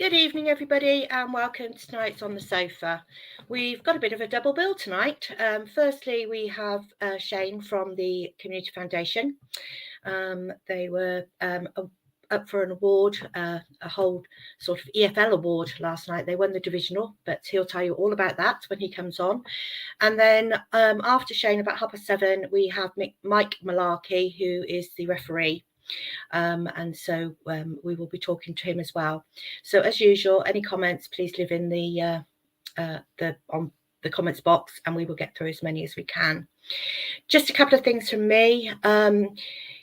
Good evening, everybody, and welcome to tonight's On the Sofa. We've got a bit of a double bill tonight. Firstly, we have Shane from the Community Foundation. They were up for an award, a whole sort of EFL award last night. They won the divisional, but he'll tell you all about that when he comes on. And then after Shane, about 7:30, we have Mike Mullarkey, who is the referee. And so we will be talking to him as well. So as usual, any comments, please leave in the comments box, and we will get through as many as we can. Just a couple of things from me.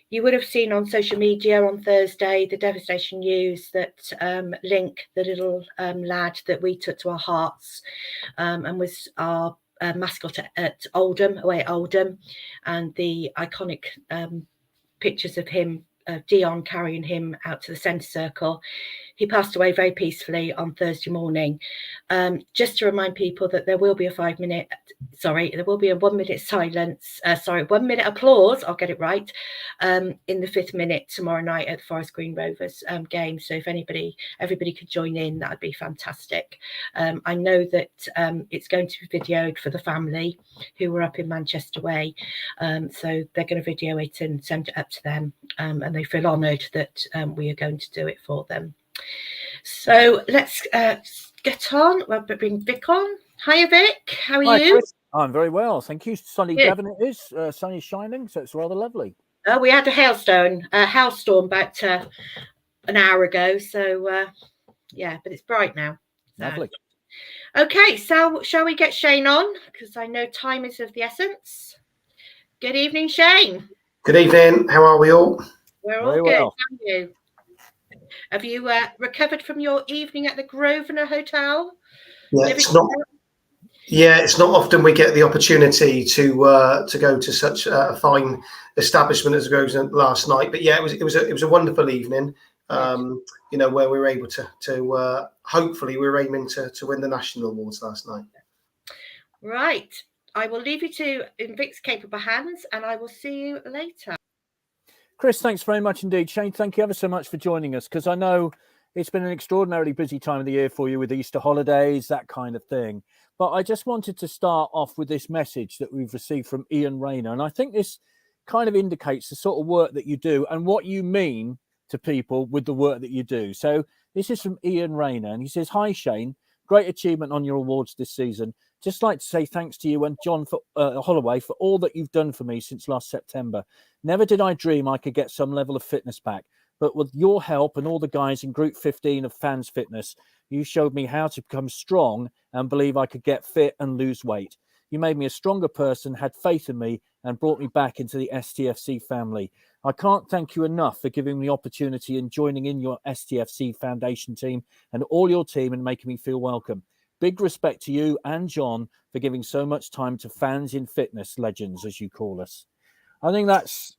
You would have seen on social media on Thursday the devastation news that Link, the little lad that we took to our hearts, and was our mascot at Oldham, away at Oldham, and the iconic pictures of him, Dion carrying him out to the centre circle. He passed away very peacefully on Thursday morning. Just to remind people that there will be a 1 minute silence, 1 minute applause, I'll get it right, in the 5th minute tomorrow night at the Forest Green Rovers game. So if everybody could join in, that would be fantastic. I know that it's going to be videoed for the family who were up in Manchester way. So they're going to video it and send it up to them. And they feel honoured that we are going to do it for them. So let's get on. We'll bring Vic on. Hiya, Vic. How are you? Chris. I'm very well, thank you. Sunny Devon it is. Sun is shining, so it's rather lovely. We had a hailstorm about an hour ago. So yeah, but it's bright now. So. Lovely. Okay, so shall we get Shane on? Because I know time is of the essence. Good evening, Shane. Good evening. How are we all? We're all good. Well. How are you? Have you recovered from your evening at the Grosvenor Hotel? Yeah, it's not often we get the opportunity to go to such a fine establishment as Grosvenor last night. But yeah, it was a wonderful evening. Where we were able to hopefully we were aiming to win the national awards last night. Right. I will leave you in Vic's capable hands, and I will see you later. Chris, thanks very much indeed. Shane, thank you ever so much for joining us, because I know it's been an extraordinarily busy time of the year for you with Easter holidays, that kind of thing. But I just wanted to start off with this message that we've received from Ian Rayner. And I think this kind of indicates the sort of work that you do and what you mean to people with the work that you do. So this is from Ian Rayner, and he says, "Hi, Shane. Great achievement on your awards this season. Just like to say thanks to you and John Holloway for all that you've done for me since last September. Never did I dream I could get some level of fitness back, but with your help and all the guys in Group 15 of Fans Fitness, you showed me how to become strong and believe I could get fit and lose weight. You made me a stronger person, had faith in me, and brought me back into the STFC family. I can't thank you enough for giving me the opportunity and joining in your STFC Foundation team and all your team and making me feel welcome. Big respect to you and John for giving so much time to fans in fitness legends, as you call us." I think that's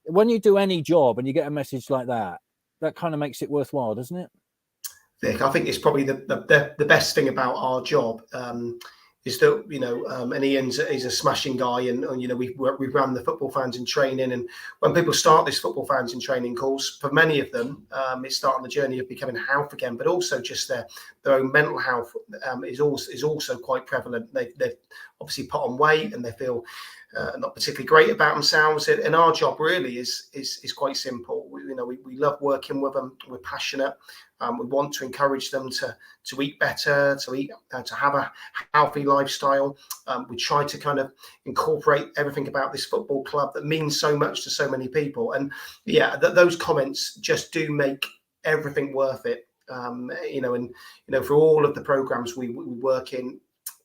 when you do any job and you get a message like that, that kind of makes it worthwhile, doesn't it? Vic, I think it's probably the best thing about our job is that, and Ian's is a smashing guy, and we've run the football fans in training, and when people start this football fans in training course, for many of them, it's starting the journey of becoming health again, but also just their own mental health is also quite prevalent. They've obviously put on weight and they feel not particularly great about themselves, and our job really is quite simple. We love working with them. We're passionate. We want to encourage them to eat better, to have a healthy lifestyle. We try to kind of incorporate everything about this football club that means so much to so many people. And yeah, those comments just do make everything worth it. For all of the programs we work in,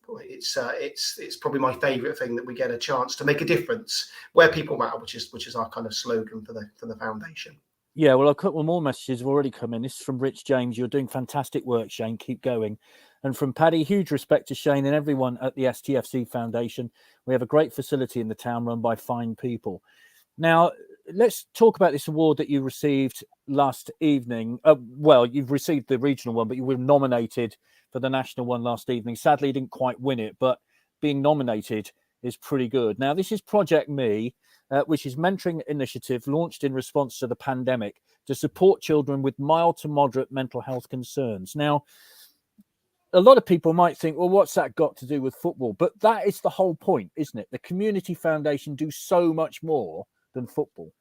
it's probably my favourite thing that we get a chance to make a difference where people matter, which is our kind of slogan for the foundation. Yeah, well, a couple more messages have already come in. This is from Rich James. "You're doing fantastic work, Shane. Keep going." And from Paddy, "Huge respect to Shane and everyone at the STFC Foundation. We have a great facility in the town run by fine people." Now, let's talk about this award that you received last evening. Well, you've received the regional one, but you were nominated for the national one last evening. Sadly, you didn't quite win it, but being nominated is pretty good. Now, this is Project Me, which is mentoring initiative launched in response to the pandemic to support children with mild to moderate mental health concerns. Now, a lot of people might think, well, what's that got to do with football? But that is the whole point, isn't it? The Community Foundation do so much more than football.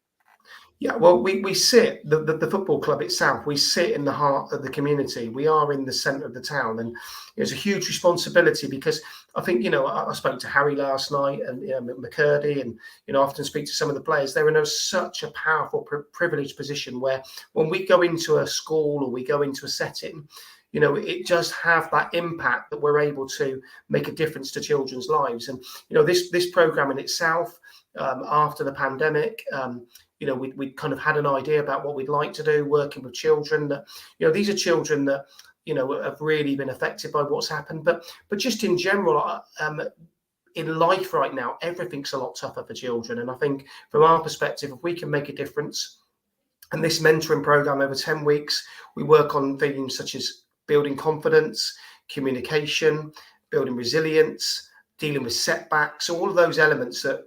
Yeah, well, we sit, the football club itself, we sit in the heart of the community. We are in the centre of the town, and it's a huge responsibility because I think, I spoke to Harry last night and McCurdy, and, I often speak to some of the players. They're in such a powerful, privileged position where when we go into a school or we go into a setting, it does have that impact that we're able to make a difference to children's lives. And, this programme in itself, after the pandemic, we kind of had an idea about what we'd like to do, working with children that, these are children that, have really been affected by what's happened. But just in general, in life right now, everything's a lot tougher for children. And I think from our perspective, if we can make a difference, and this mentoring program over 10 weeks, we work on themes such as building confidence, communication, building resilience, dealing with setbacks, all of those elements that,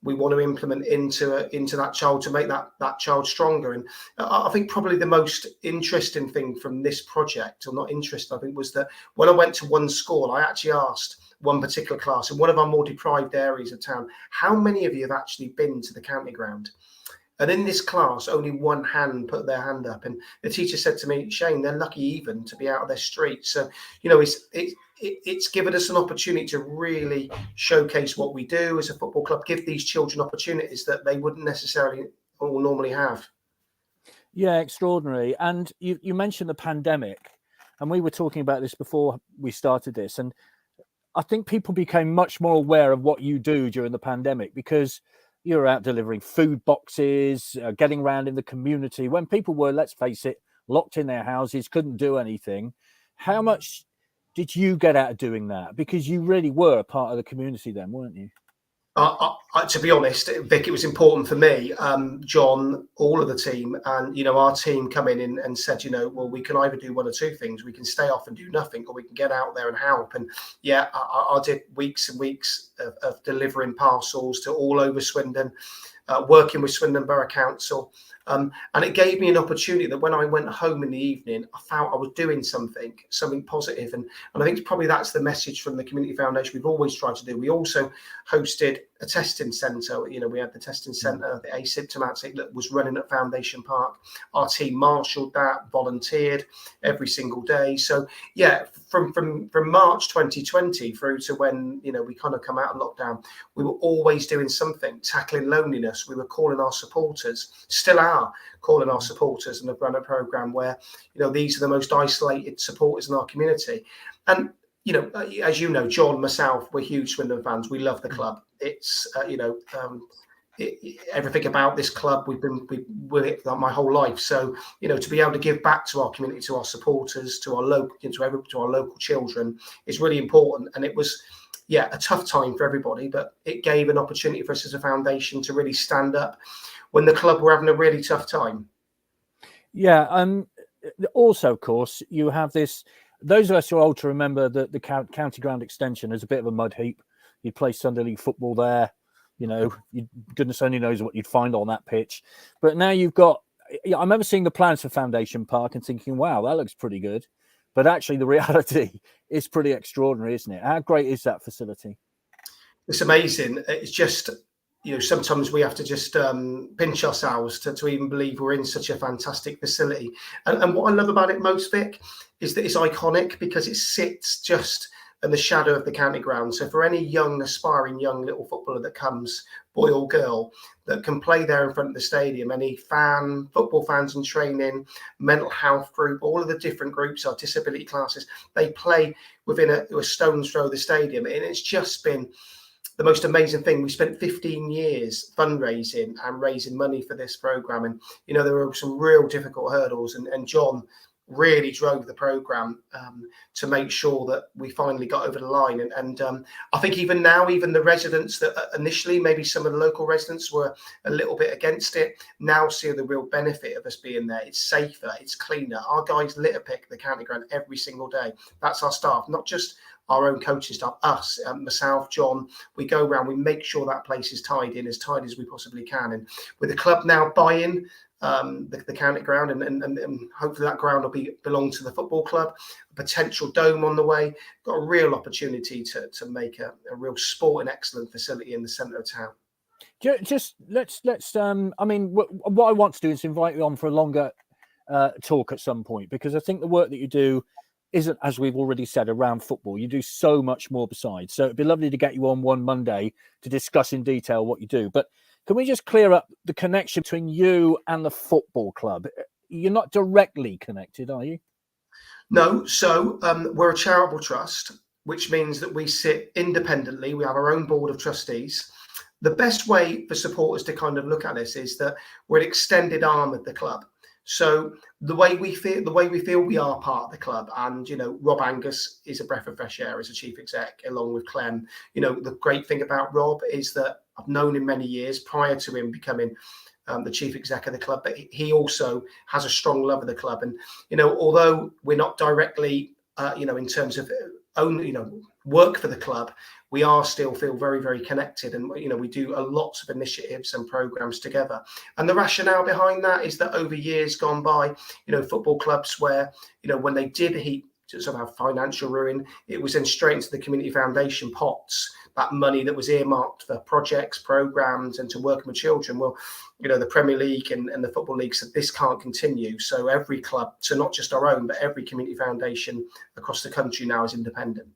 we want to implement into that child to make that child stronger. And I think probably the most interesting thing from this project, or not interesting, I think, was that when I went to one school, I actually asked one particular class in one of our more deprived areas of town, how many of you have actually been to the county ground? And in this class, only one hand put their hand up. And the teacher said to me, Shane, they're lucky even to be out of their street. So, it's given us an opportunity to really showcase what we do as a football club, give these children opportunities that they wouldn't necessarily or normally have. Yeah, extraordinary. And you mentioned the pandemic, and we were talking about this before we started this. And I think people became much more aware of what you do during the pandemic because you're out delivering food boxes, getting around in the community when people were, let's face it, locked in their houses, couldn't do anything. How much did you get out of doing that? Because you really were a part of the community then, weren't you? To be honest, Vic, it was important for me, John, all of the team, and our team come in and said, well, we can either do one or two things. We can stay off and do nothing, or we can get out there and help. And yeah, I did weeks and weeks of delivering parcels to all over Swindon, working with Swindon Borough Council. And it gave me an opportunity that when I went home in the evening, I felt I was doing something positive. And I think probably that's the message from the Community Foundation we've always tried to do. We also hosted a testing centre. We had the testing centre, the asymptomatic, that was running at Foundation Park. Our team marshalled that, volunteered every single day. So yeah, from March 2020 through to when we kind of come out of lockdown, we were always doing something, tackling loneliness. We were calling our supporters, still are calling our supporters, and have run a programme where these are the most isolated supporters in our community. And as you know, John, myself, we're huge Swindon fans. We love the club. It's everything about this club. We've been with it my whole life. So to be able to give back to our community, to our supporters, to our local children is really important. And it was a tough time for everybody, but it gave an opportunity for us as a foundation to really stand up when the club were having a really tough time. Yeah. Also, of course, you have this. Those of us who are old to remember the county ground extension as a bit of a mud heap. You'd play Sunday League football there. Goodness only knows what you'd find on that pitch. But now you've got. I remember seeing the plans for Foundation Park and thinking, "Wow, that looks pretty good." But actually, the reality is pretty extraordinary, isn't it? How great is that facility? It's amazing. It's just. Sometimes we have to just pinch ourselves to even believe we're in such a fantastic facility. And what I love about it most, Vic, is that it's iconic because it sits just in the shadow of the county ground. So for any aspiring young little footballer that comes, boy or girl, that can play there in front of the stadium, any football fans in training, mental health group, all of the different groups, our disability classes, they play within a stone's throw of the stadium. And it's just been the most amazing thing. We spent 15 years fundraising and raising money for this programme. And, there were some real difficult hurdles. And John really drove the programme to make sure that we finally got over the line. And I think even now, even the residents that initially, maybe some of the local residents were a little bit against it, now see the real benefit of us being there. It's safer, it's cleaner. Our guys litter pick the county ground every single day. That's our staff, not just our own coaching staff, us, myself, John, we go around, we make sure that place is tidy and as tidy as we possibly can. And with the club now buying the county ground, and hopefully that ground will belong to the football club, a potential dome on the way, got a real opportunity to make a real sport and excellent facility in the centre of town. Just let's I mean, what I want to do is invite you on for a longer talk at some point, because I think the work that you do isn't, as we've already said, around football. You do so much more besides. So it'd be lovely to get you on one Monday to discuss in detail what you do. But can we just clear up the connection between you and the football club? You're not directly connected, are you? No. So we're a charitable trust, which means that we sit independently. We have our own board of trustees. The best way for supporters to kind of look at this is that we're an extended arm of the club. So the way we feel we are part of the club, and Rob Angus is a breath of fresh air as a chief exec, along with Clem. The great thing about Rob is that I've known him many years prior to him becoming the chief exec of the club, but he also has a strong love of the club. And although we're not directly, in terms of work for the club, we are still feel very, very connected, and we do a lots of initiatives and programs together. And the rationale behind that is that over years gone by, football clubs where when they did hit somehow financial ruin, it was then straight into the community foundation pots, that money that was earmarked for projects, programs, and to working with children. Well, the Premier League and the Football League said this can't continue. So every club, so not just our own, but every community foundation across the country now is independent.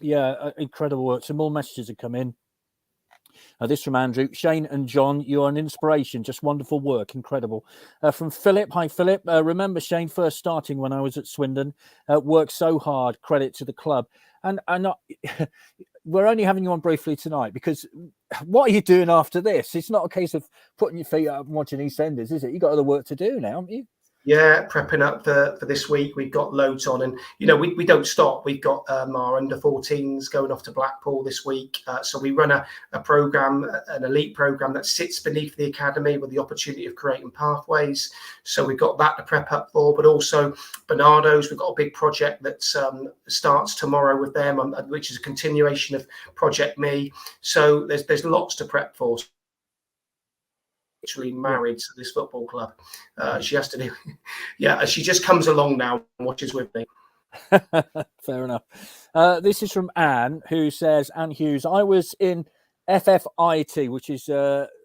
Yeah, incredible work. Some more messages have come in. This from Andrew. Shane and John, you are an inspiration. Just wonderful work. Incredible. From Philip. Hi, Philip. Remember Shane first starting when I was at Swindon. Worked so hard. Credit to the club. And we're only having you on briefly tonight because what are you doing after this? It's not a case of putting your feet up and watching EastEnders, is it? You've got other work to do now, haven't you? Yeah, prepping up for this week. We've got loads on, and we don't stop. We've got our under 14s going off to Blackpool this week. So we run a program, an elite program that sits beneath the academy with the opportunity of creating pathways. So we've got that to prep up for, but also Bernardo's. We've got a big project that starts tomorrow with them, which is a continuation of Project Me. So there's lots to prep for. Literally married to this football club. She has to do, she just comes along now and watches with me. Fair enough. This is from Anne, who says, Anne Hughes, I was in FFIT, which is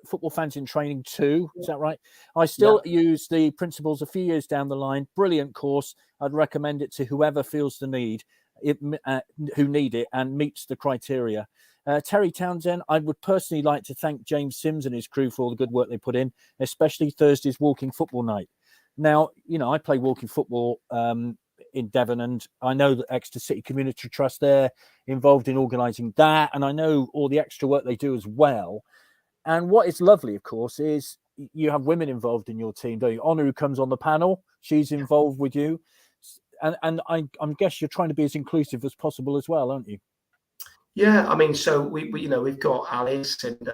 Football Fans in Training 2. Is that right? I still use the principles a few years down the line. Brilliant course. I'd recommend it to whoever feels the need, who need it and meets the criteria. Terry Townsend, I would personally like to thank James Sims and his crew for all the good work they put in, especially Thursday's walking football night. Now, I play walking football in Devon, and I know that Exeter City Community Trust, they're involved in organising that, and I know all the extra work they do as well. And what is lovely, of course, is you have women involved in your team, don't you? Honor, who comes on the panel, she's involved with you. And I guess you're trying to be as inclusive as possible as well, aren't you? Yeah, I mean, so we've got Alice and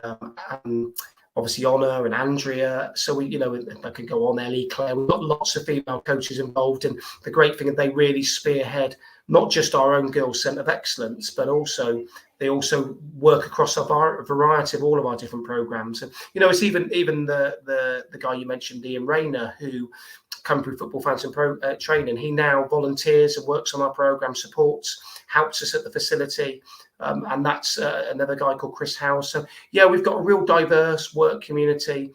obviously Honor and Andrea. So I could go on, Ellie, Claire. We've got lots of female coaches involved, and the great thing is they really spearhead not just our own Girls Centre of Excellence, but also they also work across a variety of all of our different programs. And it's even the guy you mentioned, Ian Rayner, who come through Football Fans and Training. He now volunteers and works on our program, supports, helps us at the facility. And that's another guy called Chris House. So, we've got a real diverse work community,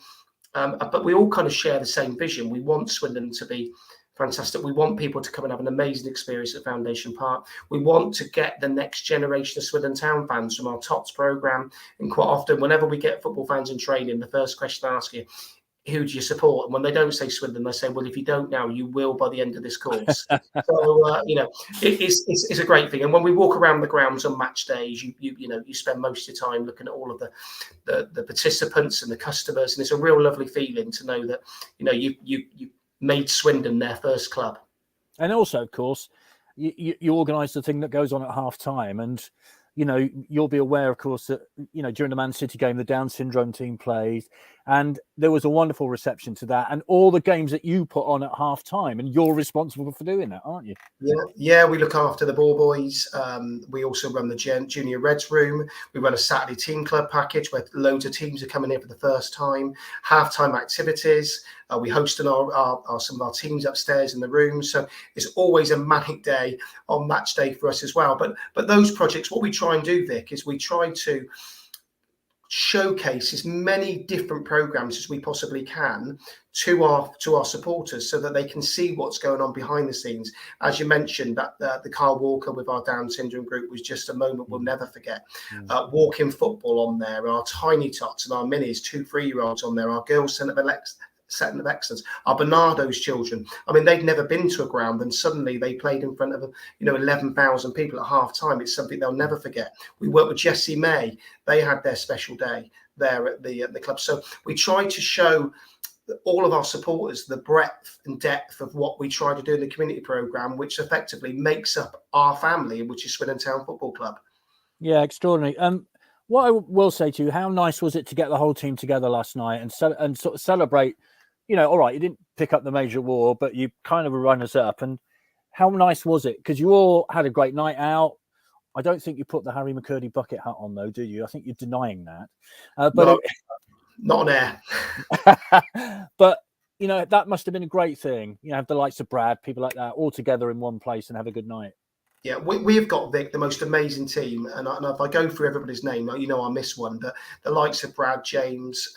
but we all kind of share the same vision. We want Swindon to be fantastic. We want people to come and have an amazing experience at Foundation Park. We want to get the next generation of Swindon Town fans from our TOPS programme. And quite often, whenever we get Football Fans in Training, the first question I ask you, who do you support? And when they don't say Swindon, they say, well, if you don't now, you will by the end of this course. So, it's a great thing. And when we walk around the grounds on match days, you spend most of your time looking at all of the participants and the customers. And it's a real lovely feeling to know that, you made Swindon their first club. And also, of course, you organise the thing that goes on at half time. And you'll be aware, of course, that, during the Man City game, the Down syndrome team plays, and there was a wonderful reception to that, and all the games that you put on at half time, and you're responsible for doing that, aren't you? Yeah, we look after the ball boys. We also run the junior Reds room. We run a Saturday team club package where loads of teams are coming in for the first time. Halftime activities. We host some of our teams upstairs in the room. So it's always a manic day on match day for us as well. But those projects, what we try and do, Vic, is we try to showcase as many different programs as we possibly can to our supporters, so that they can see what's going on behind the scenes. As you mentioned, that the Kyle Walker with our Down syndrome group was just a moment we'll never forget. Walking football on there, our tiny tots and our minis, 2 3-year-olds on there, our girls centre of excellence, our Bernardo's children. I mean, they'd never been to a ground, and suddenly they played in front of 11,000 people at half time. It's something they'll never forget. We worked with Jessie May. They had their special day there at the club. So we try to show all of our supporters the breadth and depth of what we try to do in the community programme, which effectively makes up our family, which is Swindon Town Football Club. Yeah, extraordinary. What I will say to you, how nice was it to get the whole team together last night and sort of celebrate? All right, you didn't pick up the major award, but you kind of were runners up. And how nice was it? Because you all had a great night out. I don't think you put the Harry McCurdy bucket hat on, though, do you? I think you're denying that. But not on air. But, that must have been a great thing. Have the likes of Brad, people like that, all together in one place and have a good night. Yeah, we've got, Vic, the most amazing team. And if I go through everybody's name, I miss one. But the likes of Brad, James,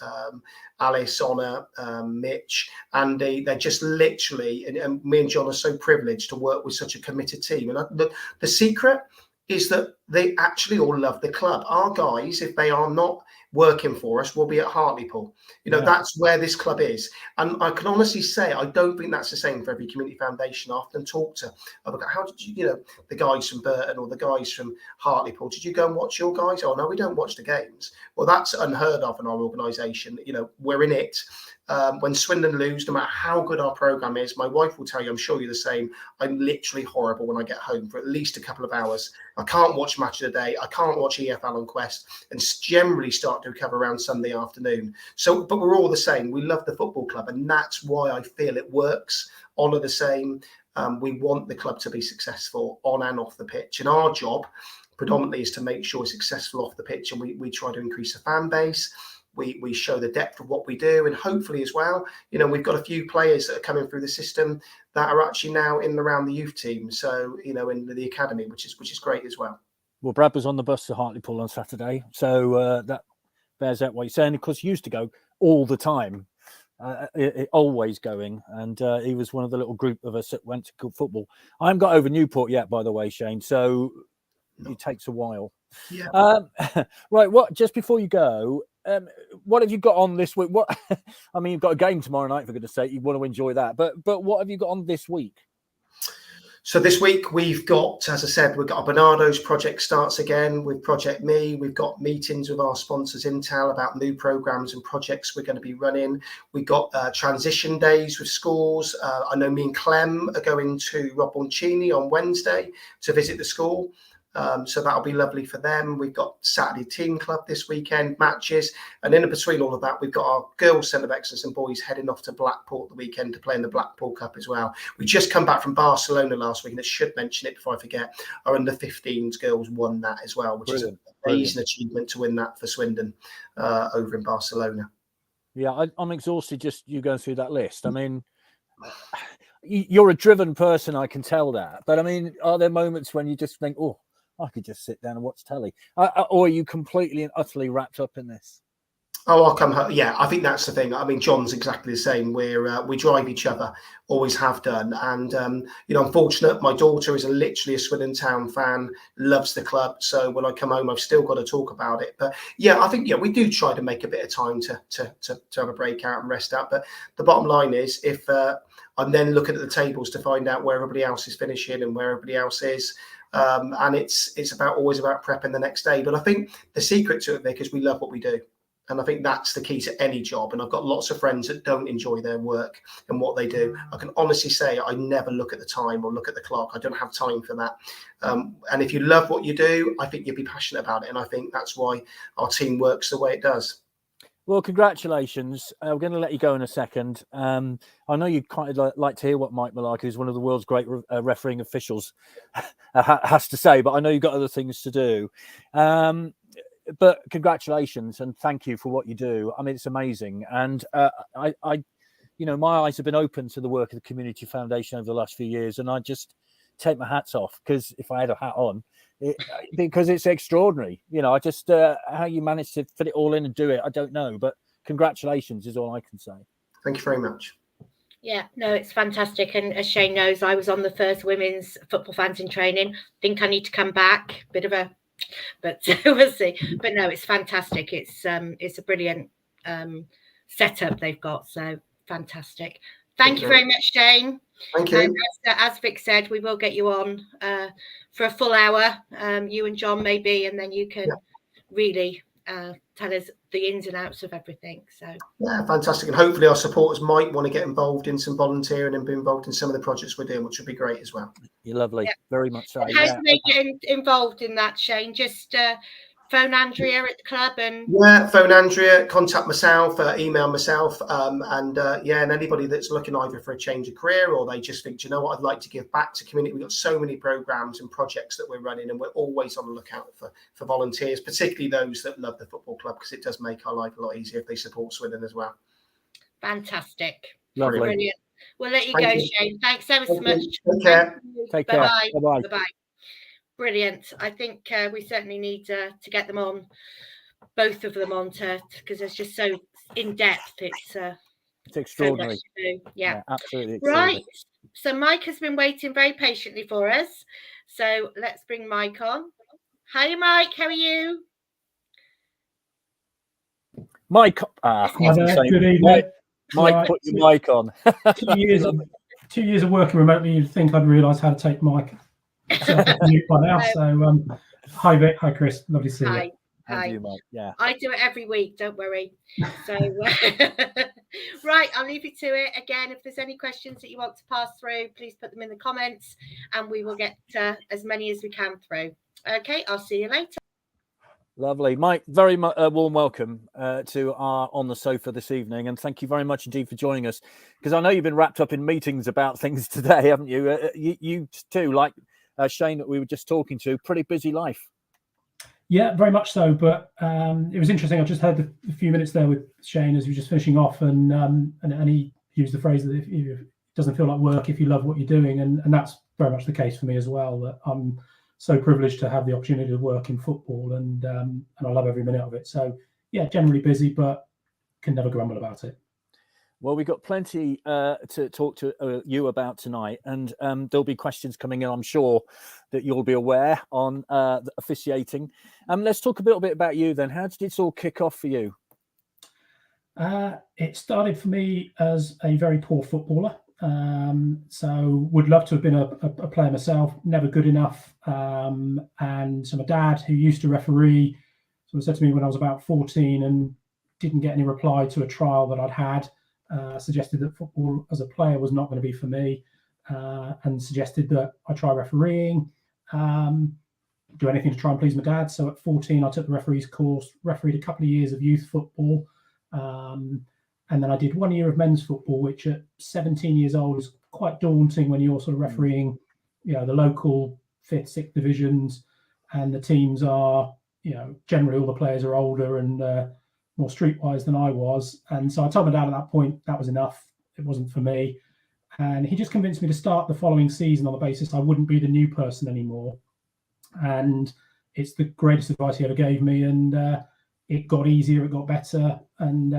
Alice, Honor, Mitch, Andy, they're just literally, and me and John are so privileged to work with such a committed team. And the secret is that they actually all love the club. Our guys, if they are not working for us, will be at Hartlepool. That's where this club is. And I can honestly say, I don't think that's the same for every community foundation. I often talk to, how did you, the guys from Burton or the guys from Hartlepool, did you go and watch your guys? Oh, no, we don't watch the games. Well, that's unheard of in our organisation. We're in it. When Swindon lose, no matter how good our programme is, my wife will tell you, I'm sure you're the same, I'm literally horrible when I get home for at least a couple of hours. I can't watch Match of the Day. I can't watch EFL on Quest, and generally start to recover around Sunday afternoon. So, but we're all the same. We love the football club, and that's why I feel it works. Honour the same. We want the club to be successful on and off the pitch. And our job predominantly is to make sure it's successful off the pitch, and we try to increase the fan base. We show the depth of what we do, and hopefully as well, we've got a few players that are coming through the system that are actually now in and around the youth team. So, in the academy, which is great as well. Well, Brad was on the bus to Hartlepool on Saturday, so that bears out what you're saying. Of course, he used to go all the time, always going, and he was one of the little group of us that went to good football. I haven't got over Newport yet, by the way, Shane, so it takes a while. Yeah. Right, just before you go, what have you got on this week? I mean, you've got a game tomorrow night, for goodness sake. You want to enjoy that, but what have you got on this week? So this week we've got, as I said, we've got our Bernardo's project starts again with Project Me. We've got meetings with our sponsors Intel about new programs and projects we're going to be running. We've got transition days with schools. I know me and Clem are going to Rob Boncini on Wednesday to visit the school. So that'll be lovely for them. We've got Saturday team club this weekend, matches. And in between all of that, we've got our girls centre of excellence and boys heading off to Blackpool the weekend to play in the Blackpool Cup as well. We just come back from Barcelona last week, and I should mention it before I forget, our under-15s girls won that as well, which is an amazing achievement to win that for Swindon over in Barcelona. Yeah, I'm exhausted just you going through that list. I mean, you're a driven person, I can tell that. But I mean, are there moments when you just think, oh, I could just sit down and watch telly? Or are you completely and utterly wrapped up in this? Oh, I'll come home. Yeah, I think that's the thing. I mean, John's exactly the same. We drive each other, always have done. And, I'm fortunate. My daughter is literally a Swindon Town fan, loves the club. So when I come home, I've still got to talk about it. But yeah, I think, we do try to make a bit of time to have a break out and rest out. But the bottom line is, if I'm then looking at the tables to find out where everybody else is finishing and where everybody else is, and it's always about prepping the next day. But I think the secret to it, Vic, is we love what we do. And I think that's the key to any job. And I've got lots of friends that don't enjoy their work and what they do. I can honestly say I never look at the time or look at the clock. I don't have time for that. And if you love what you do, I think you'll be passionate about it. And I think that's why our team works the way it does. Well, congratulations. We're going to let you go in a second. I know you'd quite like to hear what Mike Mullarkey, who's one of the world's great refereeing officials, has to say, but I know you've got other things to do. But congratulations and thank you for what you do. I mean, it's amazing. And I my eyes have been open to the work of the Community Foundation over the last few years, and I just take my hats off, because if I had a hat on, because it's extraordinary. I just how you managed to fit it all in and do it, I don't know, but congratulations is all I can say. Thank you very much. Yeah, no, it's fantastic. And as Shane knows, I was on the first women's football fans in training. Think I need to come back. But we'll see. But no, it's fantastic. It's a brilliant setup they've got. So fantastic. Thank you very much, Shane. Thank you. And as Vic said, we will get you on for a full hour, you and John maybe, and then you can really tell us the ins and outs of everything. So yeah, fantastic. And hopefully our supporters might want to get involved in some volunteering and be involved in some of the projects we're doing, which would be great as well. You're lovely. Yeah. Very much so. How do they get involved in that, Shane? Just phone Andrea at the club and phone Andrea, contact myself, email myself, and anybody that's looking either for a change of career or they just think, what, I'd like to give back to community. We've got so many programs and projects that we're running, and we're always on the lookout for volunteers, particularly those that love the football club, because it does make our life a lot easier if they support Swindon as well. Fantastic. Lovely. Brilliant. We'll let you go, Shane. Thanks ever so much. Take care. Take care. Bye-bye. Bye-bye. Brilliant. I think we certainly need to get them on, both of them on, because it's just so in depth. It's extraordinary. So yeah, absolutely. Right. So Mike has been waiting very patiently for us. So let's bring Mike on. Hi, Mike. How are you? Mike. Good evening. Mike, put your mic on. 2 years of working remotely, you'd think I'd realise how to take mic. Mute by now. So hi Vic, hi Chris, lovely to see you. Hi. You, Mike. Yeah, I do it every week, don't worry. So right, I'll leave you to it. Again, if there's any questions that you want to pass through, please put them in the comments and we will get as many as we can through. Okay, I'll see you later. Lovely. Mike, very much warm welcome to our On the Sofa this evening, and thank you very much indeed for joining us, because I know you've been wrapped up in meetings about things today, haven't you? You too, like Shane that we were just talking to, pretty busy life. Yeah, very much so, but it was interesting. I just had a few minutes there with Shane as we were just finishing off, and he used the phrase that it doesn't feel like work if you love what you're doing, and that's very much the case for me as well, that I'm so privileged to have the opportunity to work in football, and I love every minute of it. So yeah, generally busy, but can never grumble about it. Well, we've got plenty to talk to you about tonight, and there'll be questions coming in, I'm sure, that you'll be aware on the officiating. Let's talk a little bit about you then. How did this all kick off for you? It started for me as a very poor footballer. So would love to have been a player myself, never good enough. And so my dad, who used to referee, sort of said to me when I was about 14 and didn't get any reply to a trial that I'd had, suggested that football as a player was not going to be for me, and suggested that I try refereeing, do anything to try and please my dad. So at 14, I took the referee's course, refereed a couple of years of youth football, and then I did 1 year of men's football, which at 17 years old is quite daunting when you're sort of refereeing, the local 5th, 6th divisions, and the teams are, generally all the players are older and more streetwise than I was. And so I told my dad at that point that was enough. It wasn't for me. And he just convinced me to start the following season on the basis I wouldn't be the new person anymore. And it's the greatest advice he ever gave me. And it got easier, it got better, and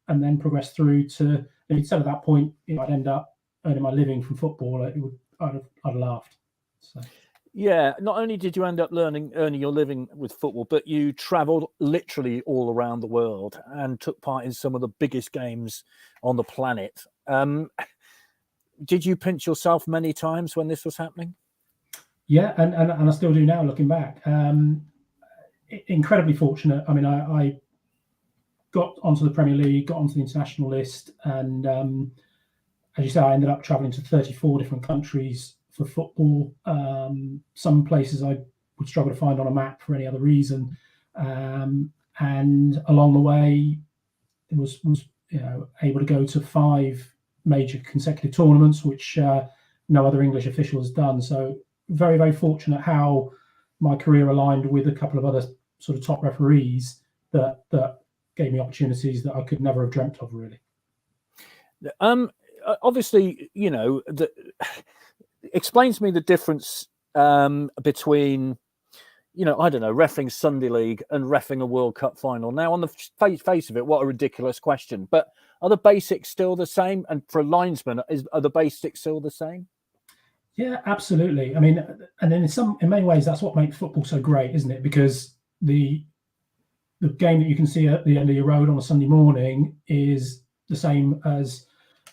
then progressed through to, he said at that point, I'd end up earning my living from football. I'd have laughed. So. Yeah, not only did you end up earning your living with football, but you travelled literally all around the world and took part in some of the biggest games on the planet. Did you pinch yourself many times when this was happening? Yeah, and I still do now, looking back. Incredibly fortunate. I mean, I got onto the Premier League, got onto the international list, and as you say, I ended up travelling to 34 different countries for football. Some places I would struggle to find on a map for any other reason, and along the way, it was able to go to 5 major consecutive tournaments, which no other English official has done. So very, very fortunate how my career aligned with a couple of other sort of top referees that gave me opportunities that I could never have dreamt of, really. Obviously, explain to me the difference between, I don't know, reffing Sunday League and reffing a World Cup final. Now, on the face of it, what a ridiculous question. But are the basics still the same? And for a linesman, are the basics still the same? Yeah, absolutely. I mean, and in many ways, that's what makes football so great, isn't it? Because the game that you can see at the end of your road on a Sunday morning is the same as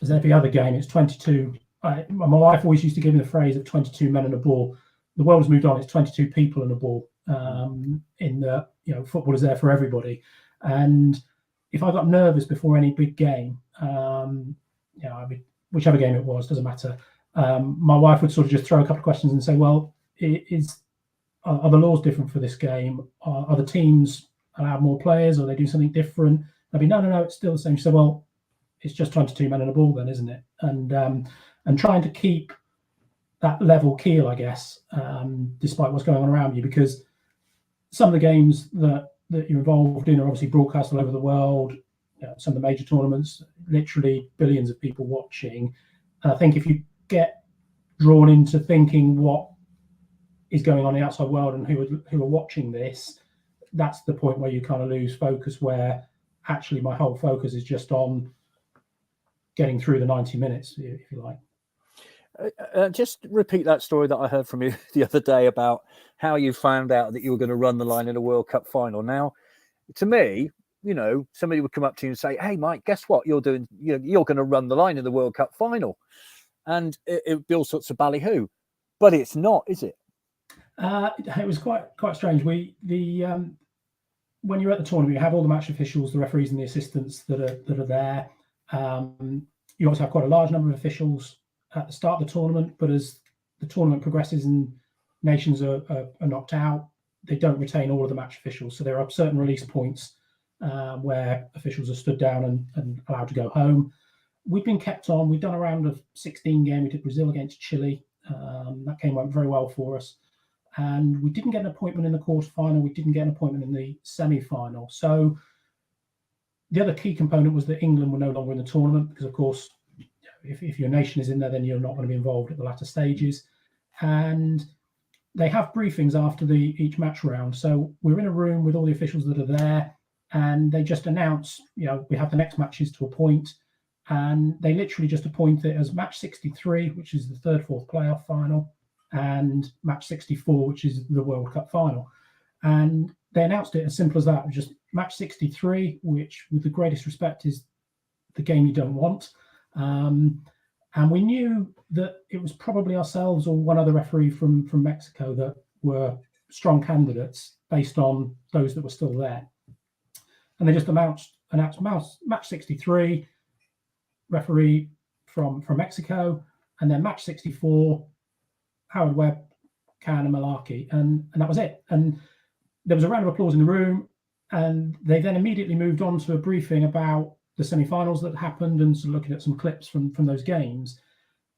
every other game. It's 22. My wife always used to give me the phrase of 22 men and a ball. The world has moved on. It's 22 people and a ball. Football is there for everybody. And if I got nervous before any big game, whichever game it was, doesn't matter. My wife would sort of just throw a couple of questions and say, well, are the laws different for this game? Are the teams allowed more players, or they do something different? I'd be, no, it's still the same. She said, well, it's just 22 men and a ball then, isn't it? And trying to keep that level keel, I guess, despite what's going on around you, because some of the games that you're involved in are obviously broadcast all over the world. Some of the major tournaments, literally billions of people watching. And I think if you get drawn into thinking what is going on in the outside world and who are watching this, that's the point where you kind of lose focus, where actually my whole focus is just on getting through the 90 minutes, if you like. Just repeat that story that I heard from you the other day about how you found out that you were going to run the line in a World Cup final. Now, to me, somebody would come up to you and say, "Hey, Mike, guess what? You're doing. You're going to run the line in the World Cup final," and it would be all sorts of ballyhoo. But it's not, is it? It was quite strange. When you're at the tournament, you have all the match officials, the referees, and the assistants that are there. You also have quite a large number of officials at the start of the tournament, but as the tournament progresses and nations are knocked out, they don't retain all of the match officials. So there are certain release points where officials are stood down and allowed to go home. We've been kept on. We've done a round of 16 game. We did Brazil against Chile. That game went very well for us. And we didn't get an appointment in the quarterfinal. We didn't get an appointment in the semi-final. So the other key component was that England were no longer in the tournament, because, of course, if your nation is in there, then you're not going to be involved at the latter stages. And they have briefings after each match round. So we're in a room with all the officials that are there, and they just announce, we have the next matches to appoint. And they literally just appoint it as match 63, which is the third, fourth playoff final, and match 64, which is the World Cup final. And they announced it as simple as that, just match 63, which, with the greatest respect, is the game you don't want. And we knew that it was probably ourselves or one other referee from Mexico that were strong candidates based on those that were still there. And they just announced match 63, referee from Mexico, and then match 64, Howard Webb, Can and Mullarkey, and that was it. And there was a round of applause in the room, and they then immediately moved on to a briefing about the semi-finals that happened and sort of looking at some clips from those games.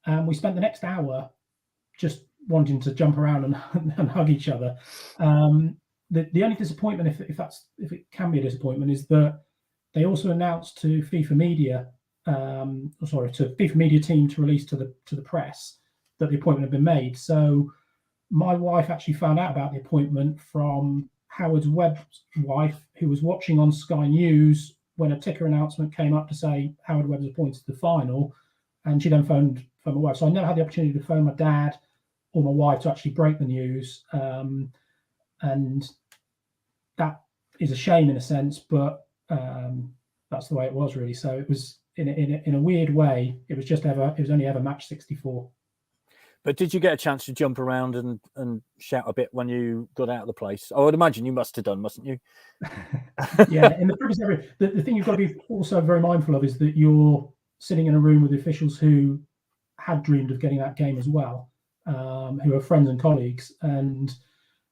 And we spent the next hour just wanting to jump around and hug each other. The only disappointment, if it can be a disappointment, is that they also announced to FIFA Media, to FIFA Media team to release to the press that the appointment had been made. So my wife actually found out about the appointment from Howard Webb's wife, who was watching on Sky News when a ticker announcement came up to say Howard Webb was appointed to the final, and she then phoned my wife. So I never had the opportunity to phone my dad or my wife to actually break the news, and that is a shame in a sense, but that's the way it was, really. So it was in a weird way. It was only ever match 64. But did you get a chance to jump around and shout a bit when you got out of the place? I would imagine you must have done, mustn't you? Yeah, in the privacy area, the thing you've got to be also very mindful of is that you're sitting in a room with the officials who had dreamed of getting that game as well, who are friends and colleagues, and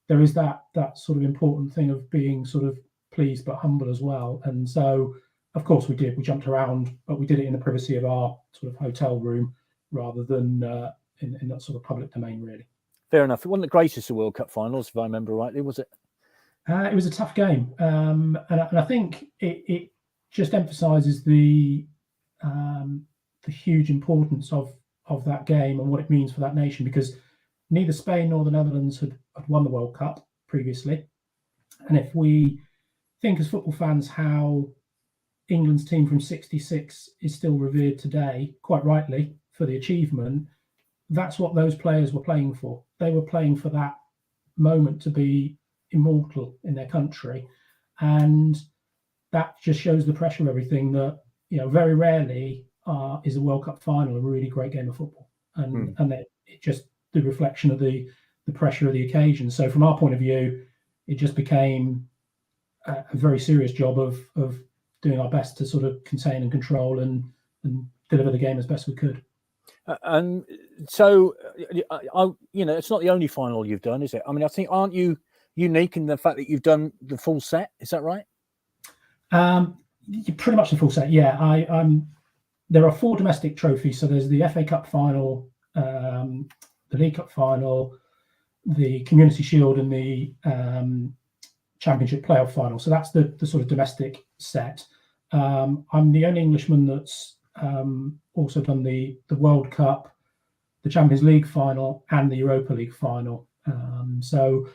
there is that sort of important thing of being sort of pleased but humble as well. And so, of course, we jumped around, but we did it in the privacy of our sort of hotel room rather than in that sort of public domain, really. Fair enough. It wasn't the greatest of World Cup finals, if I remember rightly, was it? It was a tough game, and I think it just emphasises the huge importance of that game and what it means for that nation, because neither Spain nor the Netherlands had won the World Cup previously. And if we think as football fans how England's team from '66 is still revered today, quite rightly, for the achievement, that's what those players were playing for. They were playing for that moment to be immortal in their country. And that just shows the pressure of everything that, very rarely is a World Cup final a really great game of football. And it just the reflection of the pressure of the occasion. So from our point of view, it just became a very serious job of doing our best to sort of contain and control and deliver the game as best we could. And so, it's not the only final you've done, is it? I mean, I think, aren't you unique in the fact that you've done the full set? Is that right? Pretty much the full set, yeah. There are 4 domestic trophies. So there's the FA Cup final, the League Cup final, the Community Shield, and the Championship playoff final. So that's the sort of domestic set. I'm the only Englishman that's also done the World Cup, the Champions League final, and the Europa League final. So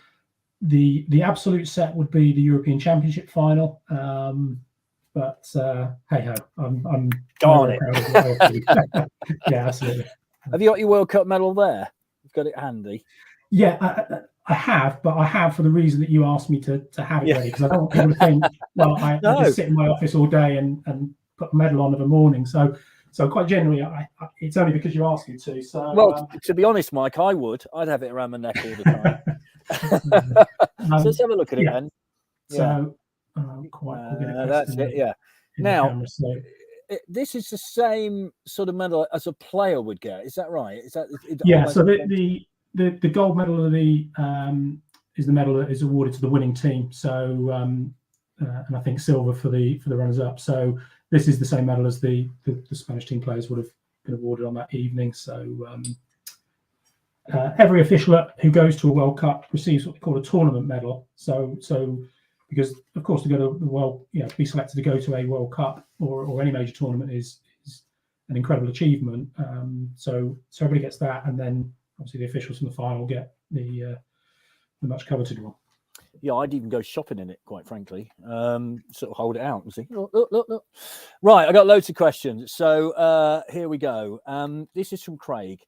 the absolute set would be the European Championship final. But hey ho, I'm darn very it. proud of it. Yeah, absolutely. Have you got your World Cup medal there? You've got it handy. Yeah, I have, but I have for the reason that you asked me to have it ready, because I don't want people to think, well, I just sit in my office all day and put a medal on of a morning. So quite generally, it's only because you asked me to. So well, to be honest, Mike, I'd have it around my neck all the time. So let's have a look at it then. So that's it. Yeah. Now, this is the same sort of medal as a player would get. Is that right? Yeah. So the gold medal of is the medal that is awarded to the winning team. So and I think silver for the runners up. So this is the same medal as the Spanish team players would have been awarded on that evening. So every official who goes to a World Cup receives what we call a tournament medal. So because of course to go to to be selected to go to a World Cup or any major tournament is an incredible achievement. So everybody gets that, and then obviously the officials from the final get the much coveted one. Yeah, I'd even go shopping in it, quite frankly. Sort of hold it out and see. Look. Right, I got loads of questions. So here we go. This is from Craig.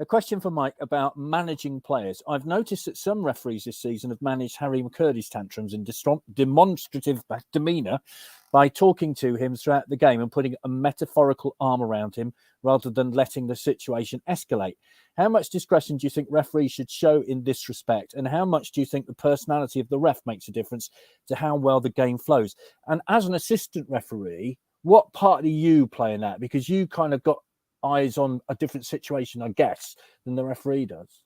A question for Mike about managing players. I've noticed that some referees this season have managed Harry McCurdy's tantrums in demonstrative demeanour by talking to him throughout the game and putting a metaphorical arm around him rather than letting the situation escalate. How much discretion do you think referees should show in this respect? And how much do you think the personality of the ref makes a difference to how well the game flows? And as an assistant referee, what part do you play in that? Because you kind of got eyes on a different situation, I guess, than the referee does.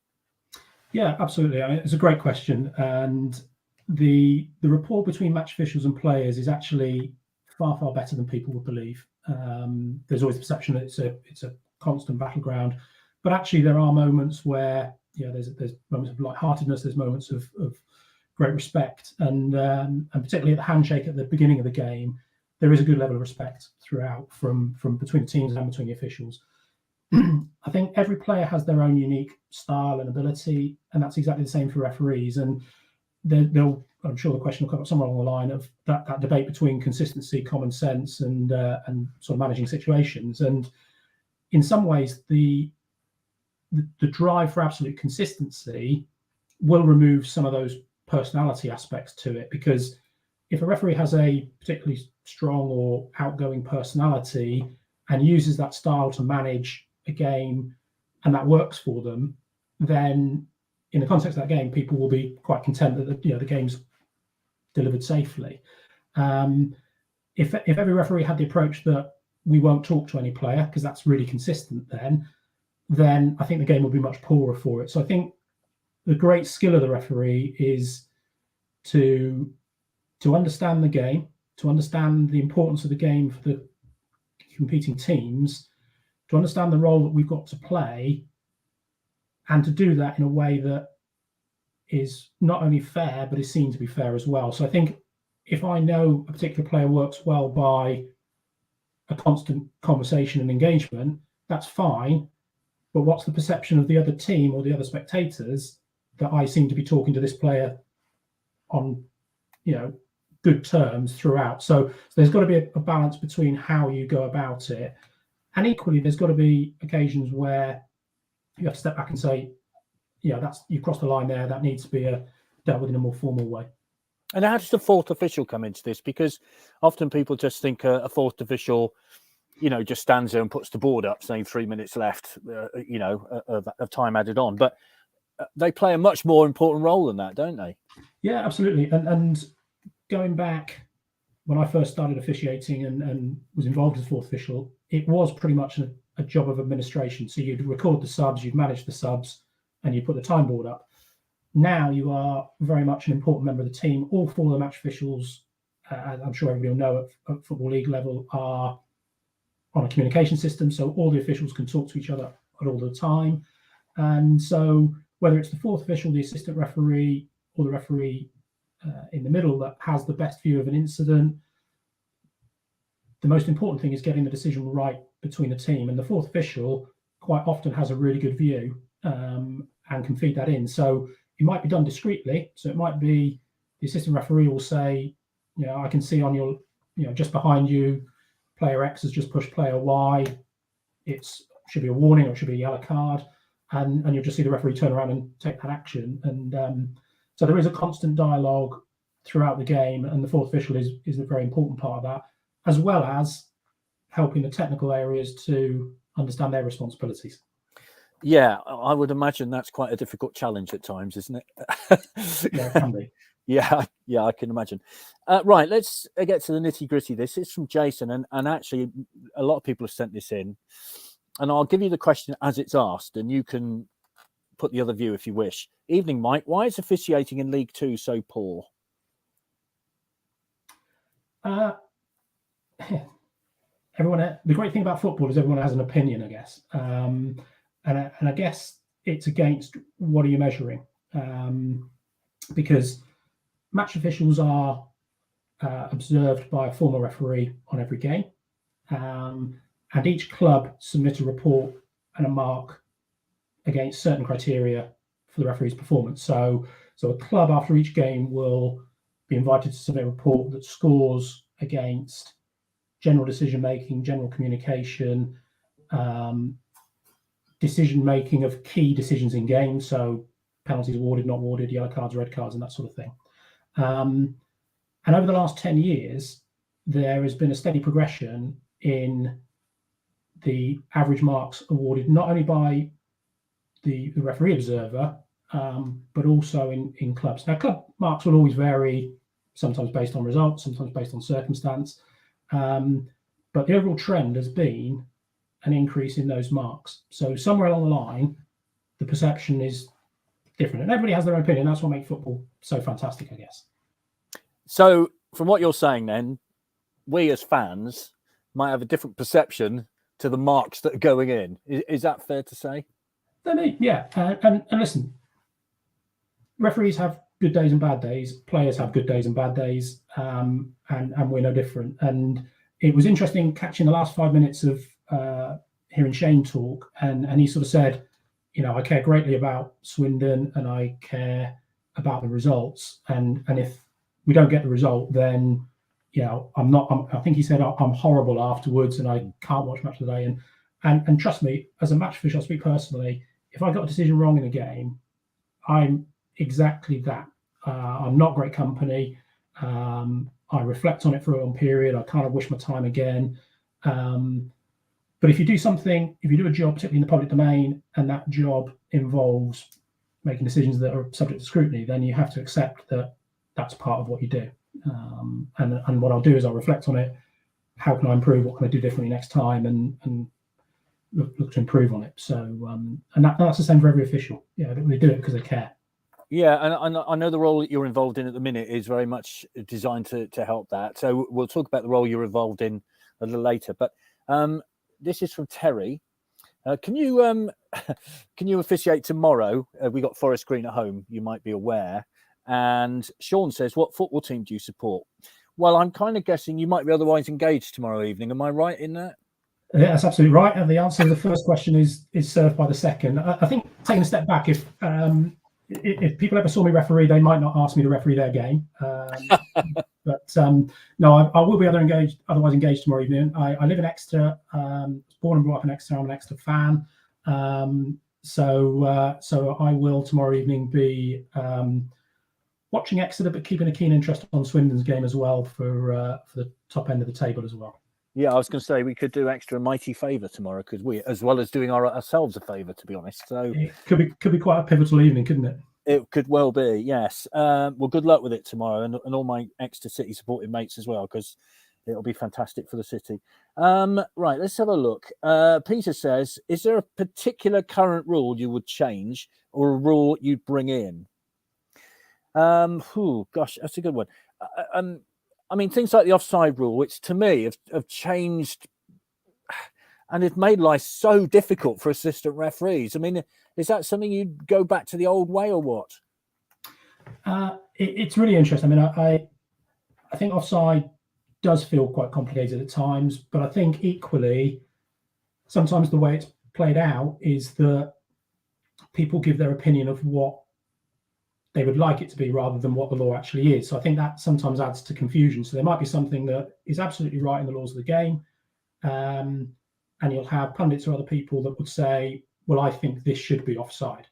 Yeah, absolutely. I mean, it's a great question. And the rapport between match officials and players is actually far, far better than people would believe. There's always the perception that it's a constant battleground. But actually, there are moments where there's moments of lightheartedness, there's moments of great respect, and particularly at the handshake at the beginning of the game, there is a good level of respect throughout from between the teams and between the officials. I think every player has their own unique style and ability, and that's exactly the same for referees. And I'm sure the question will come up somewhere along the line of that debate between consistency, common sense, and sort of managing situations. And in some ways, the drive for absolute consistency will remove some of those personality aspects to it, because if a referee has a particularly strong or outgoing personality and uses that style to manage a game and that works for them, then in the context of that game, people will be quite content that the game's delivered safely. If every referee had the approach that we won't talk to any player because that's really consistent, then I think the game would be much poorer for it. So I think the great skill of the referee is to understand the game, to understand the importance of the game for the competing teams, to understand the role that we've got to play, and to do that in a way that is not only fair, but is seen to be fair as well. So I think if I know a particular player works well by a constant conversation and engagement, that's fine. But what's the perception of the other team or the other spectators that I seem to be talking to this player on, good terms throughout? So there's got to be a balance between how you go about it. And equally, there's got to be occasions where you have to step back and say, you crossed the line there. That needs to be dealt with in a more formal way. And how does the fourth official come into this? Because often people just think a fourth official, just stands there and puts the board up saying 3 minutes left, of time added on. But they play a much more important role than that, don't they? Yeah, absolutely. And going back when I first started officiating and was involved as fourth official, it was pretty much a job of administration. So you'd record the subs, you'd manage the subs, and you'd put the time board up. Now you are very much an important member of the team. All four of the match officials, as I'm sure everybody will know at Football League level, are on a communication system. So all the officials can talk to each other at all the time. And so whether it's the fourth official, the assistant referee, or the referee in the middle that has the best view of an incident, the most important thing is getting the decision right between the team. And the fourth official quite often has a really good view and can feed that in. So it might be done discreetly. So it might be the assistant referee will say, I can see on your, just behind you, player X has just pushed player Y. It should be a warning or it should be a yellow card. And you'll just see the referee turn around and take that action. And so there is a constant dialogue throughout the game. And the fourth official is a very important part of that, as well as helping the technical areas to understand their responsibilities. Yeah, I would imagine that's quite a difficult challenge at times, isn't it? Yeah, it can be. Yeah, I can imagine. Right, let's get to the nitty gritty. This is from Jason, and actually a lot of people have sent this in. And I'll give you the question as it's asked, and you can put the other view if you wish. Evening, Mike. Why is officiating in League Two so poor? The great thing about football is everyone has an opinion, I guess. And I guess it's against what are you measuring? Because match officials are observed by a former referee on every game. And each club submit a report and a mark against certain criteria for the referee's performance. So a club after each game will be invited to submit a report that scores against general decision-making, general communication, decision-making of key decisions in games. So penalties awarded, not awarded, yellow cards, red cards, and that sort of thing. And over the last 10 years, there has been a steady progression in the average marks awarded, not only by the referee observer, but also in clubs. Now, club marks will always vary, sometimes based on results, sometimes based on circumstance. But the overall trend has been an increase in those marks. So somewhere along the line, the perception is different. And everybody has their own opinion. That's what makes football so fantastic, I guess. So from what you're saying then, we as fans might have a different perception to the marks that are going in. Is that fair to say? Yeah. And listen, referees have good days and bad days. Players have good days and bad days. And we're no different. And it was interesting catching the last 5 minutes of hearing Shane talk. And he sort of said, I care greatly about Swindon and I care about the results. And if we don't get the result, then I think he said I'm horrible afterwards and I can't watch match of the day. And trust me, as a match official, I speak personally, if I got a decision wrong in a game, I'm exactly that. I'm not great company. I reflect on it for a long period. I kind of wish my time again. But if you do a job, particularly in the public domain, and that job involves making decisions that are subject to scrutiny, then you have to accept that that's part of what you do. And what I'll do is I'll reflect on it. How can I improve? What can I do differently next time? And look to improve on it. So, and that's the same for every official. Yeah, they do it because they care. Yeah, and I know the role that you're involved in at the minute is very much designed to help that. So we'll talk about the role you're involved in a little later. But this is from Terry. Can you officiate tomorrow? We got Forest Green at home. You might be aware. And Sean says, "What football team do you support?" Well, I'm kind of guessing you might be otherwise engaged tomorrow evening. Am I right in that? Yeah, that's absolutely right. And the answer to the first question is served by the second. I think taking a step back, if people ever saw me referee, they might not ask me to referee their game. But no, I will be otherwise engaged tomorrow evening. I live in Exeter, born and brought up in Exeter. I'm an Exeter fan. So I will tomorrow evening be watching Exeter, but keeping a keen interest on Swindon's game as well for the top end of the table as well. Yeah, I was going to say we could do Exeter a mighty favour tomorrow, because we, as well as doing ourselves a favour, to be honest. So it could be quite a pivotal evening, couldn't it? It could well be, yes. Well, good luck with it tomorrow, and all my Exeter City supporting mates as well, because it'll be fantastic for the city. Right, let's have a look. Peter says, is there a particular current rule you would change, or a rule you'd bring in? Gosh, that's a good one. I mean, things like the offside rule, which to me have changed, and it's made life so difficult for assistant referees. I mean, is that something you'd go back to the old way, or what? It's really interesting. I mean, I think offside does feel quite complicated at times, but I think equally, sometimes the way it's played out is that people give their opinion of what they would like it to be rather than what the law actually is. So I think that sometimes adds to confusion. So there might be something that is absolutely right in the laws of the game, and you'll have pundits or other people that would say, well, I think this should be offside.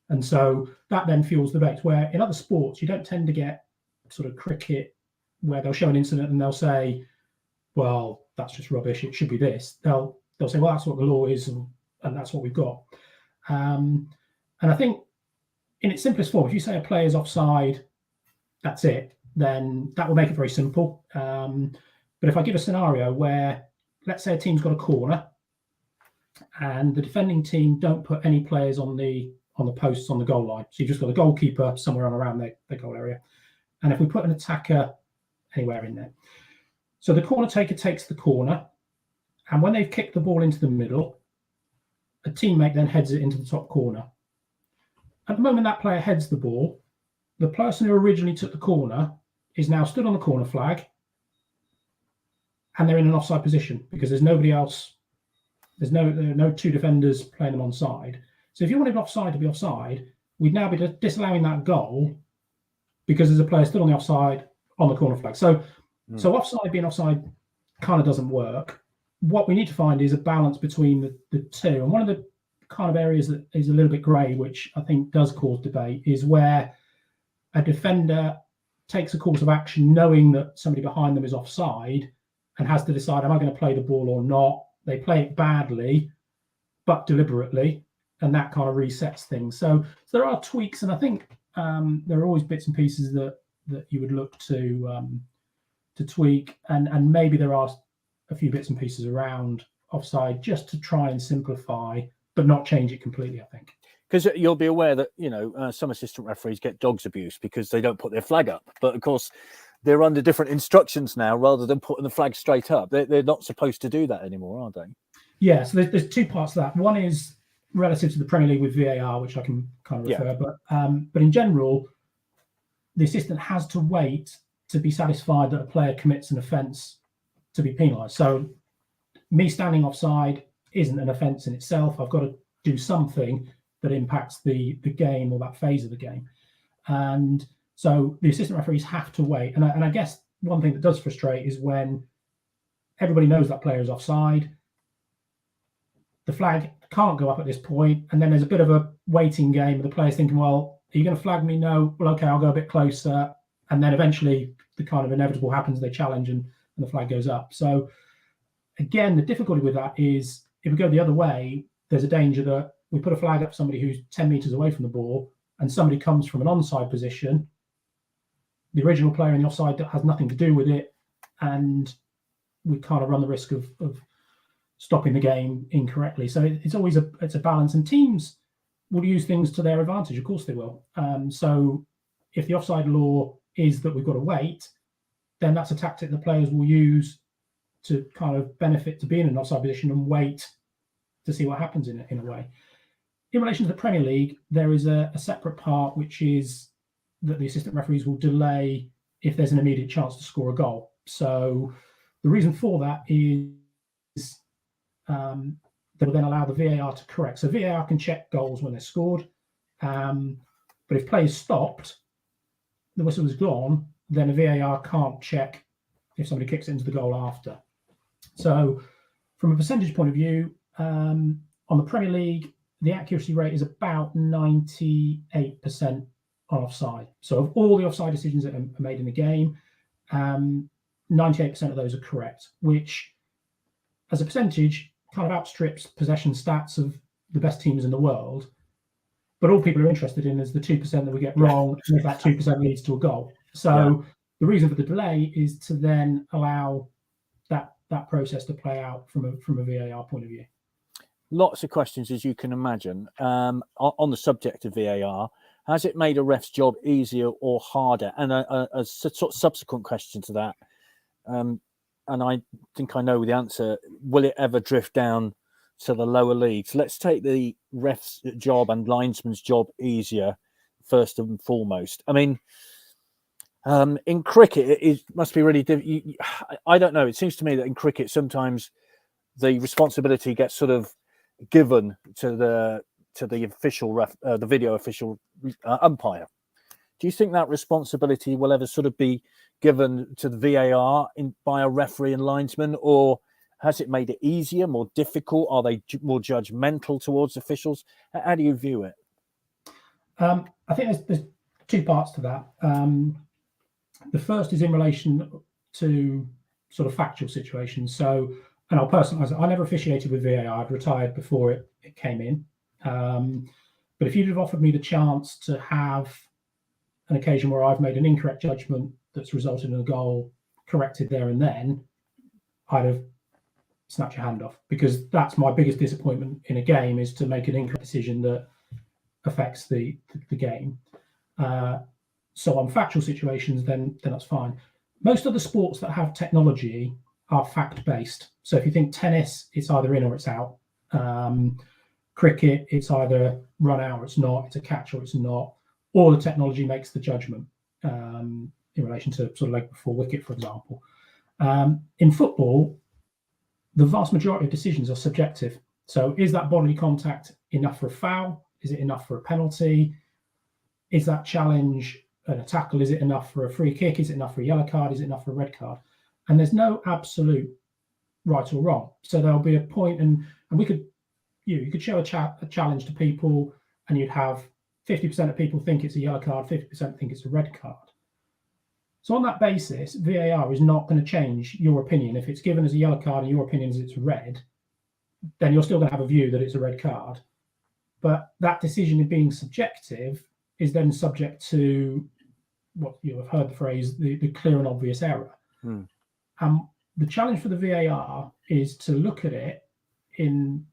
And so that then fuels the debate, where in other sports, you don't tend to get sort of cricket where they'll show an incident and they'll say, well, that's just rubbish, it should be this. They'll say, well, that's what the law is, and that's what we've got. And I think in its simplest form, if you say a player's offside, that's it, then that will make it very simple. But if I give a scenario where, let's say a team's got a corner and the defending team don't put any players on the posts on the goal line. So you've just got a goalkeeper somewhere around the goal area. And if we put an attacker anywhere in there. So the corner taker takes the corner, and when they've kicked the ball into the middle, a teammate then heads it into the top corner. At the moment that player heads the ball, the person who originally took the corner is now stood on the corner flag, and they're in an offside position because there's nobody else. There are no two defenders playing them onside. So if you wanted offside to be offside, we'd now be disallowing that goal because there's a player stood on the offside on the corner flag. So offside being offside kind of doesn't work. What we need to find is a balance between the two. And one of the kind of areas that is a little bit grey, which I think does cause debate, is where a defender takes a course of action knowing that somebody behind them is offside and has to decide, am I going to play the ball or not? They play it badly, but deliberately, and that kind of resets things. So there are tweaks, and I think there are always bits and pieces that you would look to tweak, and maybe there are a few bits and pieces around offside just to try and simplify, but not change it completely, I think. Because you'll be aware that, some assistant referees get dogs abuse because they don't put their flag up. But of course, they're under different instructions now rather than putting the flag straight up. They're not supposed to do that anymore, are they? Yeah, so there's two parts to that. One is relative to the Premier League with VAR, which I can kind of refer. Yeah. But in general, the assistant has to wait to be satisfied that a player commits an offence to be penalised. So me standing offside isn't an offence in itself. I've got to do something that impacts the game or that phase of the game. And so the assistant referees have to wait. And I guess one thing that does frustrate is when everybody knows that player is offside, the flag can't go up at this point, and then there's a bit of a waiting game. The player's thinking, well, are you going to flag me? No. Well, okay, I'll go a bit closer. And then eventually the kind of inevitable happens. They challenge and the flag goes up. So again, the difficulty with that is if we go the other way, there's a danger that we put a flag up for somebody who's 10 metres away from the ball and somebody comes from an onside position, the original player in the offside that has nothing to do with it, and we kind of run the risk of stopping the game incorrectly. So it's always a balance, and teams will use things to their advantage. Of course they will. So if the offside law is that we've got to wait, then that's a tactic the players will use to kind of benefit to be in an offside position and wait to see what happens in a way. In relation to the Premier League, there is a separate part, which is that the assistant referees will delay if there's an immediate chance to score a goal. So the reason for that is they will then allow the VAR to correct. So VAR can check goals when they're scored, but if play is stopped, the whistle is gone, then a VAR can't check if somebody kicks it into the goal after. So from a percentage point of view, on the Premier League, the accuracy rate is about 98% on offside. So of all the offside decisions that are made in the game, 98% of those are correct, which as a percentage kind of outstrips possession stats of the best teams in the world. But all people are interested in is the 2% that we get wrong, and if that 2% leads to a goal. So the reason for the delay is to then allow that process to play out from a VAR point of view. Lots of questions, as you can imagine, on the subject of VAR. Has it made a ref's job easier or harder? And a sort of subsequent question to that, and I think I know the answer, will it ever drift down to the lower leagues? Let's take the ref's job and linesman's job easier first and foremost. I mean, in cricket, it must be really difficult. I don't know. It seems to me that in cricket, sometimes the responsibility gets sort of given to the official the video official umpire. Do you think that responsibility will ever sort of be given to the VAR by a referee and linesman, or has it made it easier, more difficult? Are they more judgmental towards officials? How do you view it? I think there's two parts to that. The first is in relation to sort of factual situations. So, and I'll personalise it. I never officiated with VAR. I'd retired before it came in. But if you'd have offered me the chance to have an occasion where I've made an incorrect judgment that's resulted in a goal corrected there and then, I'd have snapped your hand off, because that's my biggest disappointment in a game, is to make an incorrect decision that affects the game. So on factual situations, then that's fine. Most other sports that have technology are fact-based. So if you think tennis, it's either in or it's out. Cricket, it's either run out or it's not. It's a catch or it's not. Or the technology makes the judgment in relation to sort of leg before wicket, for example. In football, the vast majority of decisions are subjective. So is that bodily contact enough for a foul? Is it enough for a penalty? Is that challenge a tackle? Is it enough for a free kick? Is it enough for a yellow card? Is it enough for a red card? And there's no absolute right or wrong. So there'll be a point, and we could, you could show a challenge to people, and you'd have 50% of people think it's a yellow card, 50% think it's a red card. So on that basis, VAR is not going to change your opinion. If it's given as a yellow card and your opinion is it's red, then you're still going to have a view that it's a red card. But that decision of being subjective is then subject to what you have heard the phrase, the clear and obvious error. The challenge for the VAR is to look at it in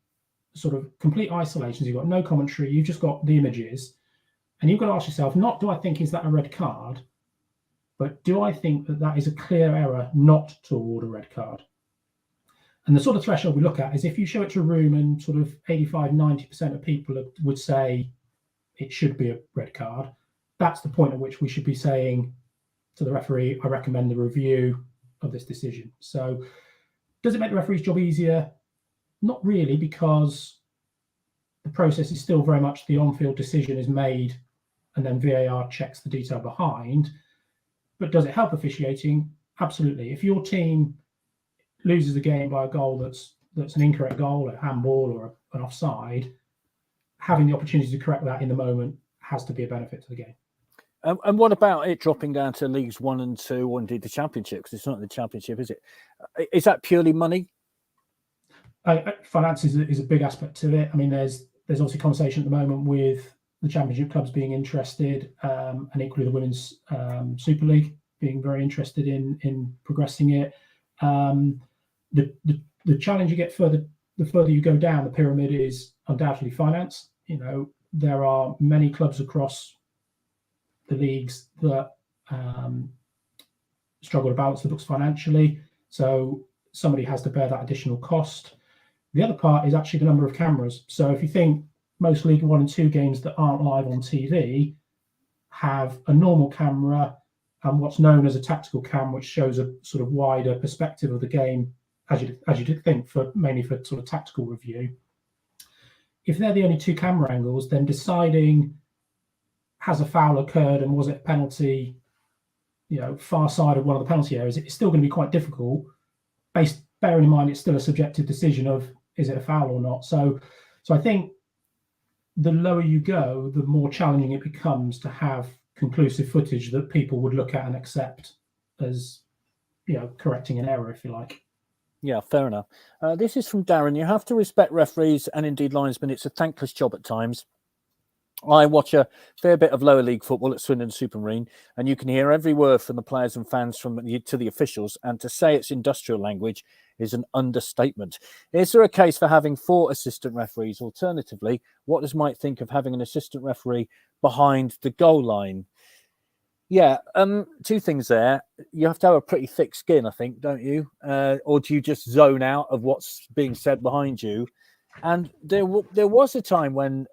sort of complete isolation. You've got no commentary, you've just got the images, and you've got to ask yourself, not do I think is that a red card, but do I think that is a clear error not to award a red card? And the sort of threshold we look at is if you show it to a room and sort of 85-90% of people would say it should be a red card, that's the point at which we should be saying to the referee, I recommend the review of this decision. So does it make the referee's job easier? Not really, because the process is still very much the on-field decision is made and then VAR checks the detail behind. But does it help officiating? Absolutely. If your team loses the game by a goal that's an incorrect goal, a handball or an offside, having the opportunity to correct that in the moment has to be a benefit to the game. And what about it dropping down to Leagues 1 and 2, or indeed the Championship? Because it's not the Championship, is it? Is that purely money? Finance is a big aspect to it. I mean, there's obviously conversation at the moment with the Championship clubs being interested, and equally the Women's Super League being very interested in progressing it. The challenge you get the further you go down the pyramid is undoubtedly finance. You know, there are many clubs across the leagues that struggle to balance the books financially, so somebody has to bear that additional cost. The other part is actually the number of cameras. So if you think most League 1 and 2 games that aren't live on TV have a normal camera and what's known as a tactical cam, which shows a sort of wider perspective of the game, as you did think, mainly for sort of tactical review. If they're the only 2 camera angles, then deciding has a foul occurred and was it a penalty, far side of one of the penalty areas, it's still going to be quite difficult. Bearing in mind it's still a subjective decision of is it a foul or not. So I think the lower you go, the more challenging it becomes to have conclusive footage that people would look at and accept as, correcting an error, if you like. Yeah, fair enough. This is from Darren. You have to respect referees and indeed linesmen. It's a thankless job at times. I watch a fair bit of lower league football at Swindon Supermarine, and you can hear every word from the players and fans to the officials, and to say it's industrial language is an understatement. Is there a case for having 4 assistant referees? Alternatively, what does Mike think of having an assistant referee behind the goal line? Yeah, 2 things there. You have to have a pretty thick skin, I think, don't you? Or do you just zone out of what's being said behind you? And there was a time when,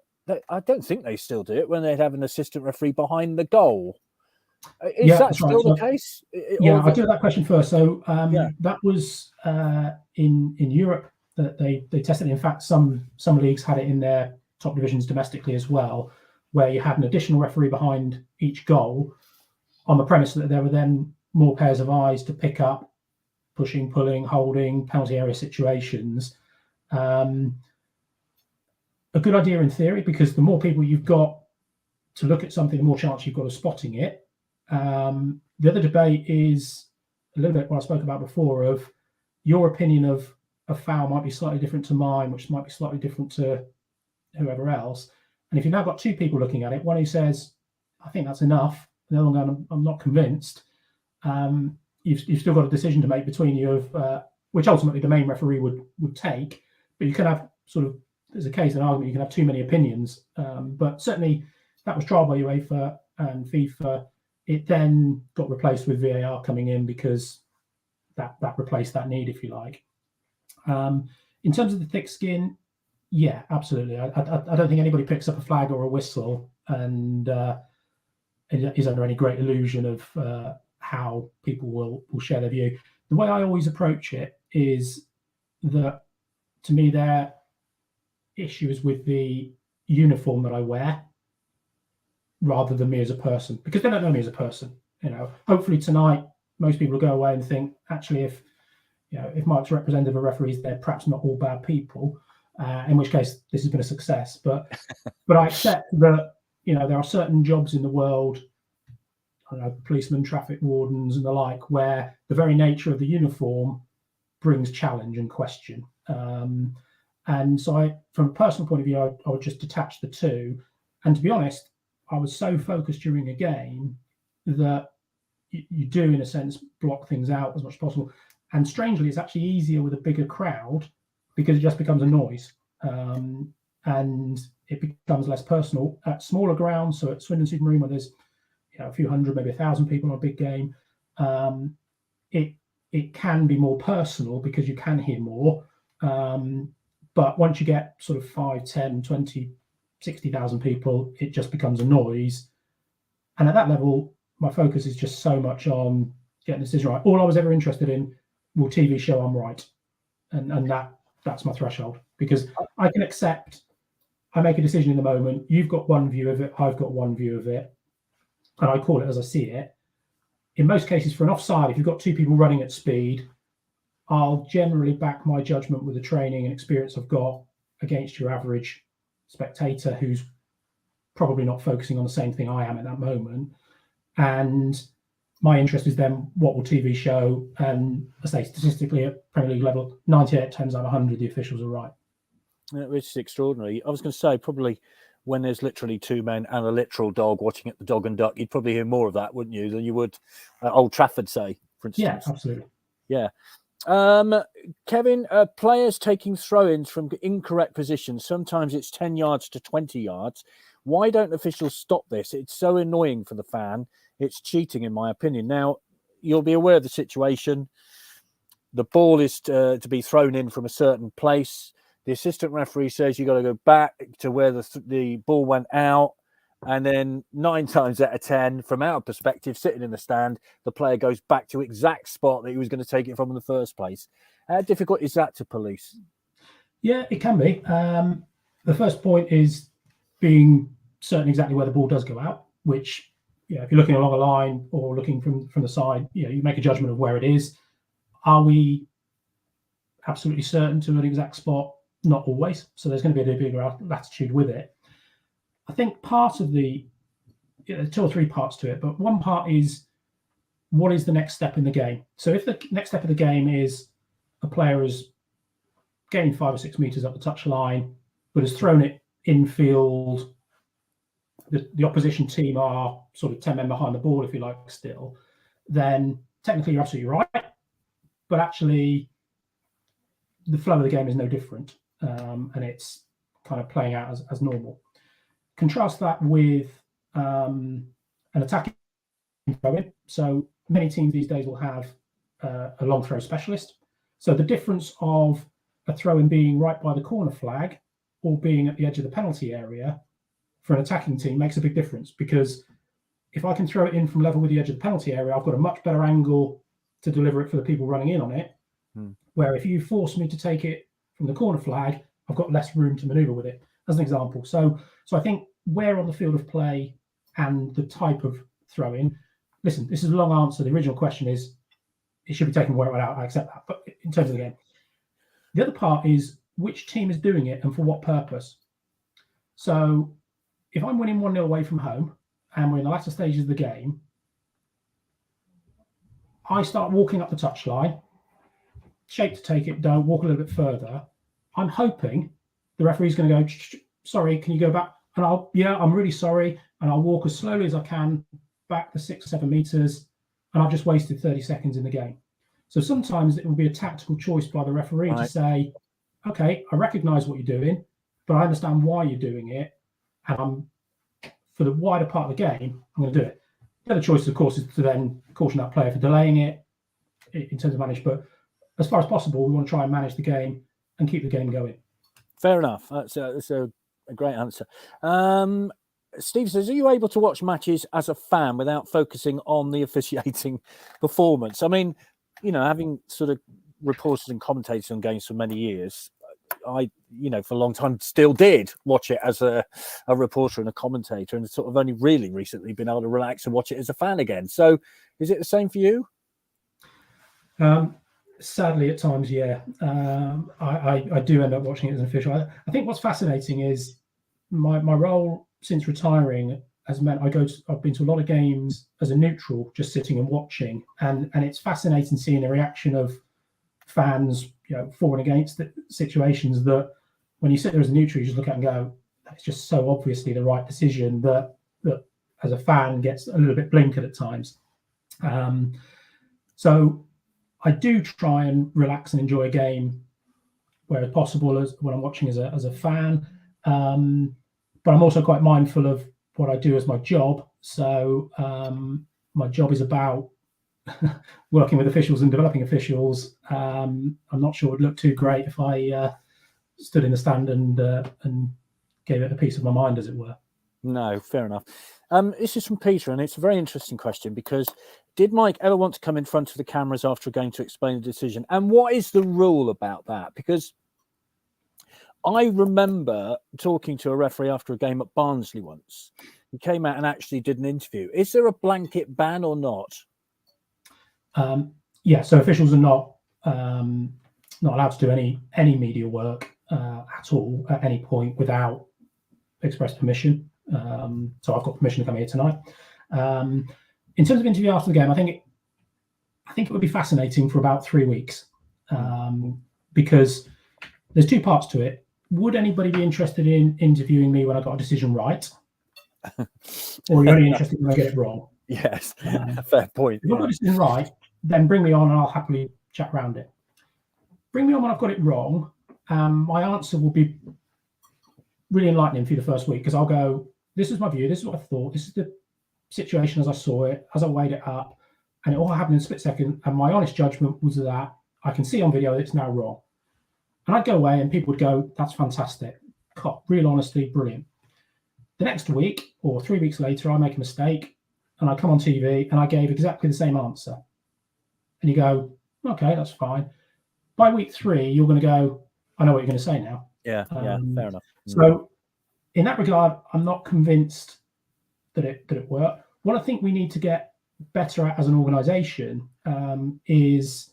I don't think they still do it, when they'd have an assistant referee behind the goal. Is that still the case? Yeah, I'll do that question first. So that was in Europe that they tested it. In fact, some leagues had it in their top divisions domestically as well, where you had an additional referee behind each goal on the premise that there were then more pairs of eyes to pick up pushing, pulling, holding, penalty area situations. A good idea in theory, because the more people you've got to look at something, the more chance you've got of spotting it. The other debate is a little bit what I spoke about before, of your opinion of a foul might be slightly different to mine, which might be slightly different to whoever else. And if you've now got 2 people looking at it, one who says, I think that's enough, and the other one going, I'm not convinced, you've still got a decision to make between you of which ultimately the main referee would take. But you can have sort of, there's a case, an argument, you can have too many opinions. But certainly that was trialled by UEFA and FIFA. It then got replaced with VAR coming in because that replaced that need, if you like. In terms of the thick skin, yeah, absolutely. I don't think anybody picks up a flag or a whistle and is under any great illusion of how people will share their view. The way I always approach it is that, to me, their issue is with the uniform that I wear rather than me as a person, because they don't know me as a person. Hopefully tonight most people will go away and think, actually, if Mike's representative of referees, they're perhaps not all bad people, in which case this has been a success. But I accept that there are certain jobs in the world, I don't know, policemen, traffic wardens and the like, where the very nature of the uniform brings challenge and question. And so from a personal point of view, I would just detach the 2. And to be honest, I was so focused during a game that you do, in a sense, block things out as much as possible. And strangely, it's actually easier with a bigger crowd because it just becomes a noise. And it becomes less personal. At smaller grounds, so at Swindon Supermarine, where there's a few hundred, maybe 1,000 people on a big game, it can be more personal because you can hear more. But once you get sort of 5, 10, 20, 60,000 people, it just becomes a noise. And at that level, my focus is just so much on getting the decision right. All I was ever interested in, will TV show I'm right? And that's my threshold, because I can accept, I make a decision in the moment, you've got one view of it, I've got one view of it, and I call it as I see it. In most cases, for an offside, if you've got 2 people running at speed, I'll generally back my judgment with the training and experience I've got against your average spectator who's probably not focusing on the same thing I am at that moment. And my interest is then what will TV show, and I say statistically at Premier League level, 98 times out of 100 the officials are right. Which is extraordinary. I was going to say, probably when there's literally two men and a literal dog watching at the Dog and Duck, you'd probably hear more of that, wouldn't you, than you would at Old Trafford, say, for instance. Yeah, absolutely. Yeah. Kevin, players taking throw-ins from incorrect positions, sometimes it's 10 yards to 20 yards. Why don't officials stop this? It's so annoying for the fan. It's cheating, in my opinion. Now, you'll be aware of the situation. The ball is to be thrown in from a certain place. The assistant referee says you've got to go back to where the ball went out. And then 9 times out of 10, from our perspective, sitting in the stand, the player goes back to exact spot that he was going to take it from in the first place. How difficult is that to police? Yeah, it can be. The first point is being certain exactly where the ball does go out, which, if you're looking along a line or looking from the side, you make a judgment of where it is. Are we absolutely certain to an exact spot? Not always. So there's going to be a bigger latitude with it. I think part of the 2 or 3 parts to it, but one part is what is the next step in the game? So if the next step of the game is a player has gained 5 or 6 meters up the touch line, but has thrown it infield, the opposition team are sort of 10 men behind the ball, if you like, still, then technically you're absolutely right. But actually, the flow of the game is no different, and it's kind of playing out as normal. Contrast that with an attacking throw-in. So many teams these days will have a long throw specialist. So the difference of a throw-in being right by the corner flag or being at the edge of the penalty area for an attacking team makes a big difference, because if I can throw it in from level with the edge of the penalty area, I've got a much better angle to deliver it for the people running in on it. Where if you force me to take it from the corner flag, I've got less room to maneuver with it, as an example. So I think where on the field of play and the type of throw-in, listen, this is a long answer. The original question is, it should be taken where it went out. I accept that. But in terms of the game, the other part is which team is doing it and for what purpose. So if I'm winning 1-0 away from home and we're in the latter stages of the game, I start walking up the touchline, shape to take it, don't walk a little bit further. I'm hoping the referee's going to go, sorry, can you go back? And I'm really sorry. And I'll walk as slowly as I can back the 6 or 7 meters. And I've just wasted 30 seconds in the game. So sometimes it will be a tactical choice by the referee to say, okay, I recognize what you're doing, but I understand why you're doing it. And for the wider part of the game, I'm going to do it. The other choice, of course, is to then caution that player for delaying it in terms of manage. But as far as possible, we want to try and manage the game and keep the game going. Fair enough. That's a great answer. Steve says, are you able to watch matches as a fan without focusing on the officiating performance? I mean, having sort of reported and commentated on games for many years, I, for a long time still did watch it as a reporter and a commentator, and sort of only really recently been able to relax and watch it as a fan again. So is it the same for you? Sadly, at times, yeah. I do end up watching it as an official. I think what's fascinating is my role since retiring has meant I've been to a lot of games as a neutral, just sitting and watching, and it's fascinating seeing the reaction of fans, for and against the situations that when you sit there as a neutral, you just look at and go, it's just so obviously the right decision that as a fan gets a little bit blinkered at times. So I do try and relax and enjoy a game where possible as when I'm watching as a fan. But I'm also quite mindful of what I do as my job. So my job is about working with officials and developing officials. I'm not sure it would look too great if I stood in the stand and gave it a piece of my mind, as it were. No, fair enough. This is from Peter, and it's a very interesting question, because did Mike ever want to come in front of the cameras after a game to explain the decision? And what is the rule about that? Because I remember talking to a referee after a game at Barnsley once. He came out and actually did an interview. Is there a blanket ban or not? Yeah, so officials are not allowed to do any media work at all at any point without express permission. So I've got permission to come here tonight. in terms of interview after the game, I think it would be fascinating for about 3 weeks, because there's two parts to it. Would anybody be interested in interviewing me when I got a decision right? Or are you only interested when I get it wrong? Yes, fair point. If I've got a decision right, then bring me on and I'll happily chat around it. Bring me on when I've got it wrong. My answer will be really enlightening for you the first week, because I'll go, this is my view, this is what I thought, this is the situation as I saw it, as I weighed it up, and it all happened in a split second, and my honest judgment was that I can see on video that it's now wrong. And I'd go away and people would go, that's fantastic. Real honesty, brilliant. The next week or 3 weeks later, I make a mistake and I come on TV and I gave exactly the same answer. And you go, okay, that's fine. By week 3, you're going to go, I know what you're going to say now. Yeah, fair enough. So in that regard, I'm not convinced that it worked. What I think we need to get better at as an organisation is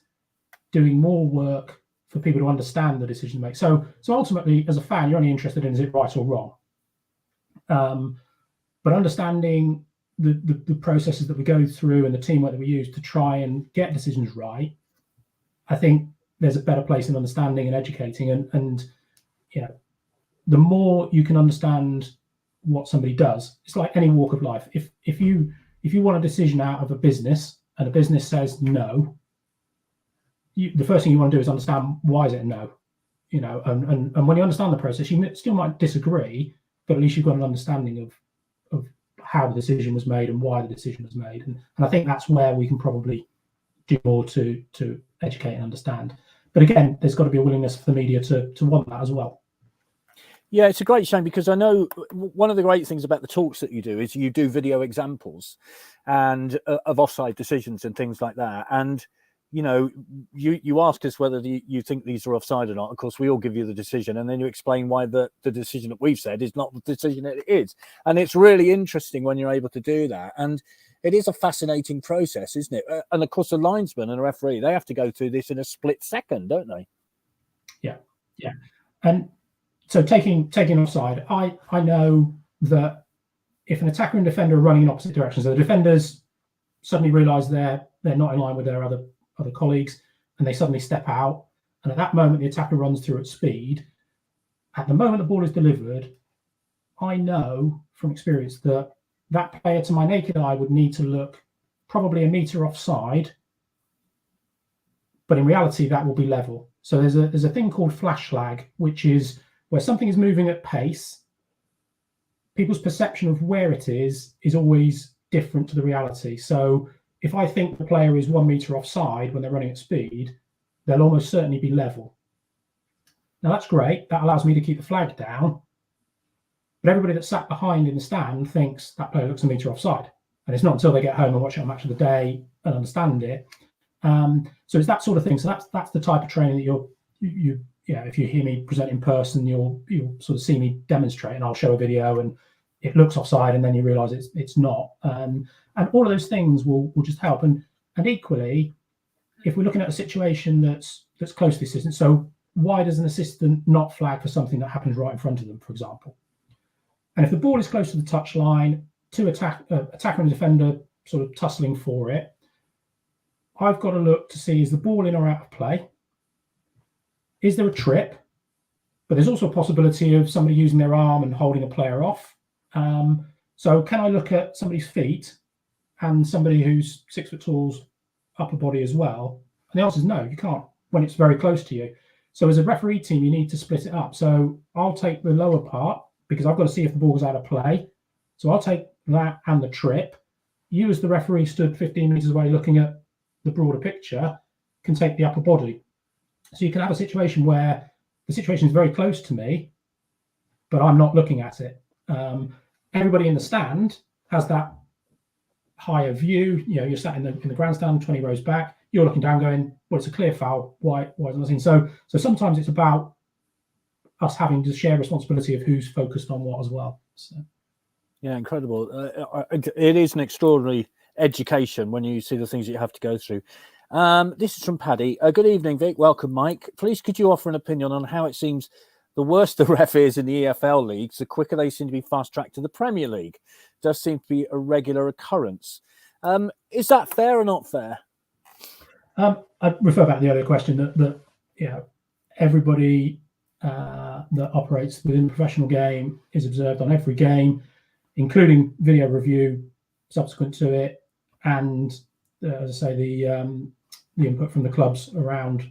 doing more work for people to understand the decision to make. So ultimately, as a fan, you're only interested in, is it right or wrong? But understanding the processes that we go through and the teamwork that we use to try and get decisions right, I think there's a better place in understanding and educating. And you know, the more you can understand what somebody does, it's like any walk of life. If you want a decision out of a business and a business says no, the first thing you want to do is understand, why is it a no? You know, and when you understand the process, you still might disagree, but at least you've got an understanding of how the decision was made and why the decision was made. And I think that's where we can probably do more to educate and understand. But again, there's got to be a willingness for the media to want that as well. Yeah, it's a great shame, because I know one of the great things about the talks that you do is you do video examples and of offside decisions and things like that. And you know, you ask us whether you think these are offside or not. Of course, we all give you the decision, and then you explain why the decision that we've said is not the decision that it is. And it's really interesting when you're able to do that. And it is a fascinating process, isn't it? And of course, the linesman and the referee, they have to go through this in a split second, don't they? Yeah. And so taking offside, I know that if an attacker and defender are running in opposite directions, so the defenders suddenly realise they're not in line with their other colleagues, and they suddenly step out, and at that moment the attacker runs through at speed. At the moment the ball is delivered, I know from experience that player, to my naked eye, would need to look probably a metre offside, but in reality that will be level. So there's a thing called flash lag, which is where something is moving at pace, people's perception of where it is always different to the reality. So if I think the player is 1 metre offside when they're running at speed, they'll almost certainly be level. Now that's great. That allows me to keep the flag down. But everybody that sat behind in the stand thinks that player looks a metre offside. And it's not until they get home and watch it on Match of the Day and understand it. So it's that sort of thing. So that's the type of training that you if you hear me present in person, you'll sort of see me demonstrate, and I'll show a video and it looks offside, and then you realise it's not. And all of those things will just help. And equally, if we're looking at a situation that's close to the assistant, so why does an assistant not flag for something that happens right in front of them, for example? And if the ball is close to the touchline, two attacker and defender sort of tussling for it, I've got to look to see, is the ball in or out of play? Is there a trip? But there's also a possibility of somebody using their arm and holding a player off. So can I look at somebody's feet and somebody who's 6 foot tall's upper body as well? And the answer is no, you can't when it's very close to you. So as a referee team, you need to split it up. So I'll take the lower part because I've got to see if the ball goes out of play. So I'll take that and the trip. You, as the referee, stood 15 meters away looking at the broader picture, can take the upper body. So you can have a situation where the situation is very close to me, but I'm not looking at it. Everybody in the stand has that higher view. You know, you're sat in the grandstand 20 rows back. You're looking down, going, "Well, it's a clear foul. Why isn't it seen?" So sometimes it's about us having to share responsibility of who's focused on what as well. So. Yeah, incredible. It is an extraordinary education when you see the things that you have to go through. This is from Paddy. Good evening, Vic. Welcome, Mike. Please, could you offer an opinion on how it seems the worse the ref is in the EFL leagues, the quicker they seem to be fast-tracked to the Premier League? It does seem to be a regular occurrence. Is that fair or not fair? I refer back to the earlier question that everybody that operates within the professional game is observed on every game, including video review subsequent to it, and as I say, the input from the clubs around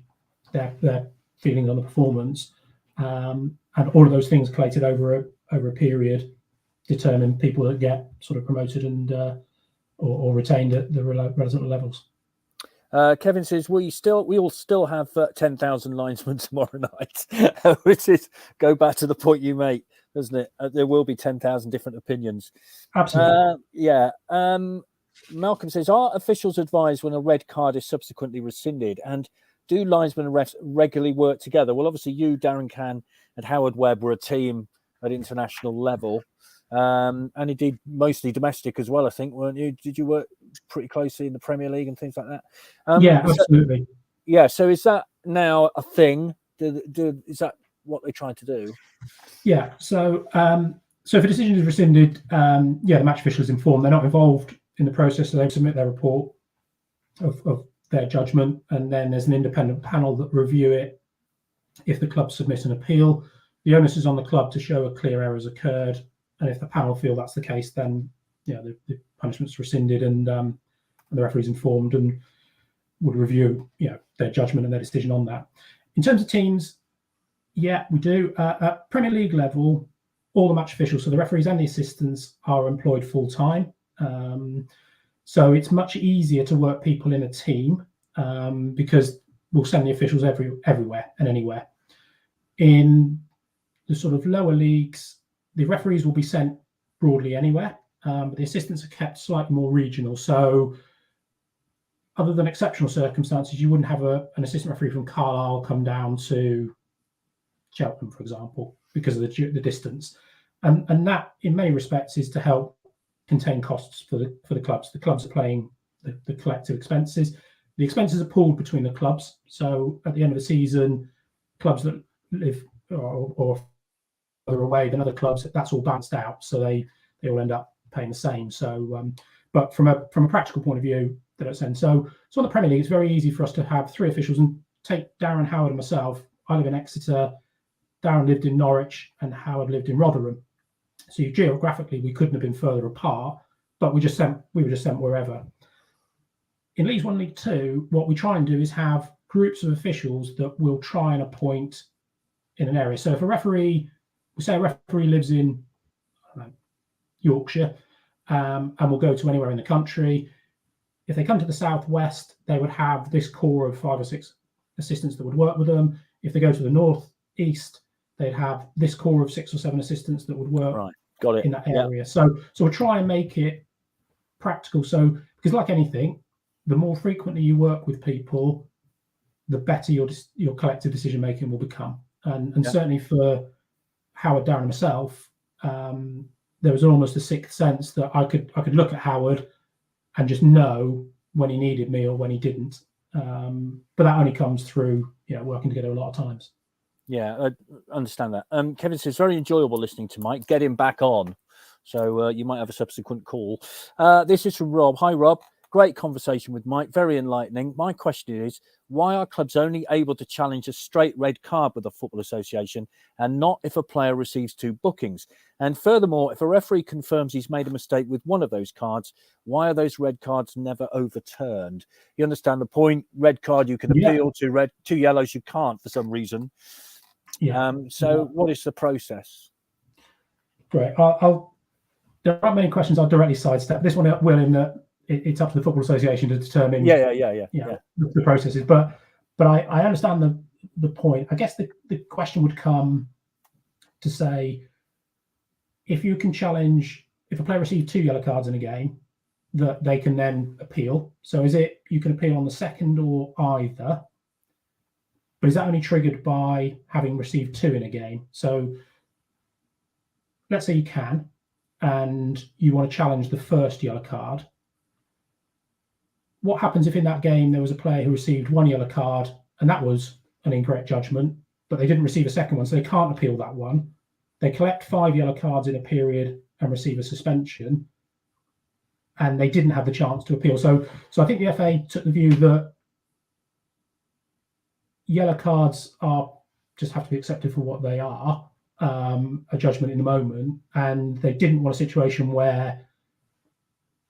their feelings on the performance, and all of those things collated over a period determine people that get sort of promoted and or retained at the relevant levels. Kevin says we all still have 10,000 linesmen tomorrow night, which is go back to the point you make, doesn't it? There will be 10,000 different opinions. Absolutely. Malcolm says, are officials advised when a red card is subsequently rescinded, and do linesmen and refs regularly work together? Well, obviously you, Darren Cann and Howard Webb were a team at international level. And indeed mostly domestic as well, I think, weren't you? Did you work pretty closely in the Premier League and things like that? Yeah, absolutely. So is that now a thing? Is that what they try to do? Yeah. So if a decision is rescinded, the match official is informed. They're not involved in the process, so they submit their report of their judgment, and then there's an independent panel that review it. If the club submits an appeal, the onus is on the club to show a clear error has occurred. And if the panel feel that's the case, then the punishment's rescinded, and the referee's informed and would review their judgment and their decision on that. In terms of teams, yeah, we do. At Premier League level, all the match officials, so the referees and the assistants, are employed full time. So it's much easier to work people in a team because we'll send the officials everywhere and anywhere. In the sort of lower leagues, the referees will be sent broadly anywhere, but the assistants are kept slightly more regional. So other than exceptional circumstances, you wouldn't have an assistant referee from Carlisle come down to Cheltenham, for example, because of the distance. And that, in many respects, is to help contain costs for the clubs. The clubs are paying the collective expenses. The expenses are pooled between the clubs. So at the end of the season, clubs that live or further away than other clubs, that's all balanced out, so they all end up paying the same. So, but from a practical point of view, they don't send. So in the Premier League, it's very easy for us to have three officials, and take Darren, Howard, and myself. I live in Exeter. Darren lived in Norwich, and Howard lived in Rotherham. So geographically, we couldn't have been further apart, but we were just sent wherever. In Leagues 1, League 2, what we try and do is have groups of officials that will try and appoint in an area. So if we say a referee lives in Yorkshire, and will go to anywhere in the country. If they come to the southwest, they would have this core of 5 or 6 assistants that would work with them. If they go to the northeast, they'd have this core of 6 or 7 assistants that would work in that area. Yep. So we'll try and make it practical. So because like anything, the more frequently you work with people, the better your collective decision making will become. And certainly for Howard, Darren, and myself, there was almost a sixth sense that I could look at Howard and just know when he needed me or when he didn't. But that only comes through working together a lot of times. Yeah, I understand that. Kevin says, very enjoyable listening to Mike. Get him back on. So you might have a subsequent call. This is from Rob. Hi, Rob. Great conversation with Mike. Very enlightening. My question is, why are clubs only able to challenge a straight red card with the Football Association and not if a player receives 2 bookings? And furthermore, if a referee confirms he's made a mistake with one of those cards, why are those red cards never overturned? You understand the point? Red card you can appeal to, red 2 yellows you can't for some reason. What is the process? Great. There aren't many questions I'll directly sidestep. This one will, in that it's up to the Football Association to determine the processes. But I understand the point. I guess the question would come to say, if you can challenge, if a player receives 2 yellow cards in a game, that they can then appeal. So is it you can appeal on the second or either? But is that only triggered by having received 2 in a game? So let's say you can, and you want to challenge the first yellow card. What happens if in that game there was a player who received 1 yellow card and that was an incorrect judgment, but they didn't receive a second one, so they can't appeal that one. They collect 5 yellow cards in a period and receive a suspension. and they didn't have the chance to appeal. So I think the FA took the view that yellow cards just have to be accepted for what they are, a judgment in the moment, and they didn't want a situation where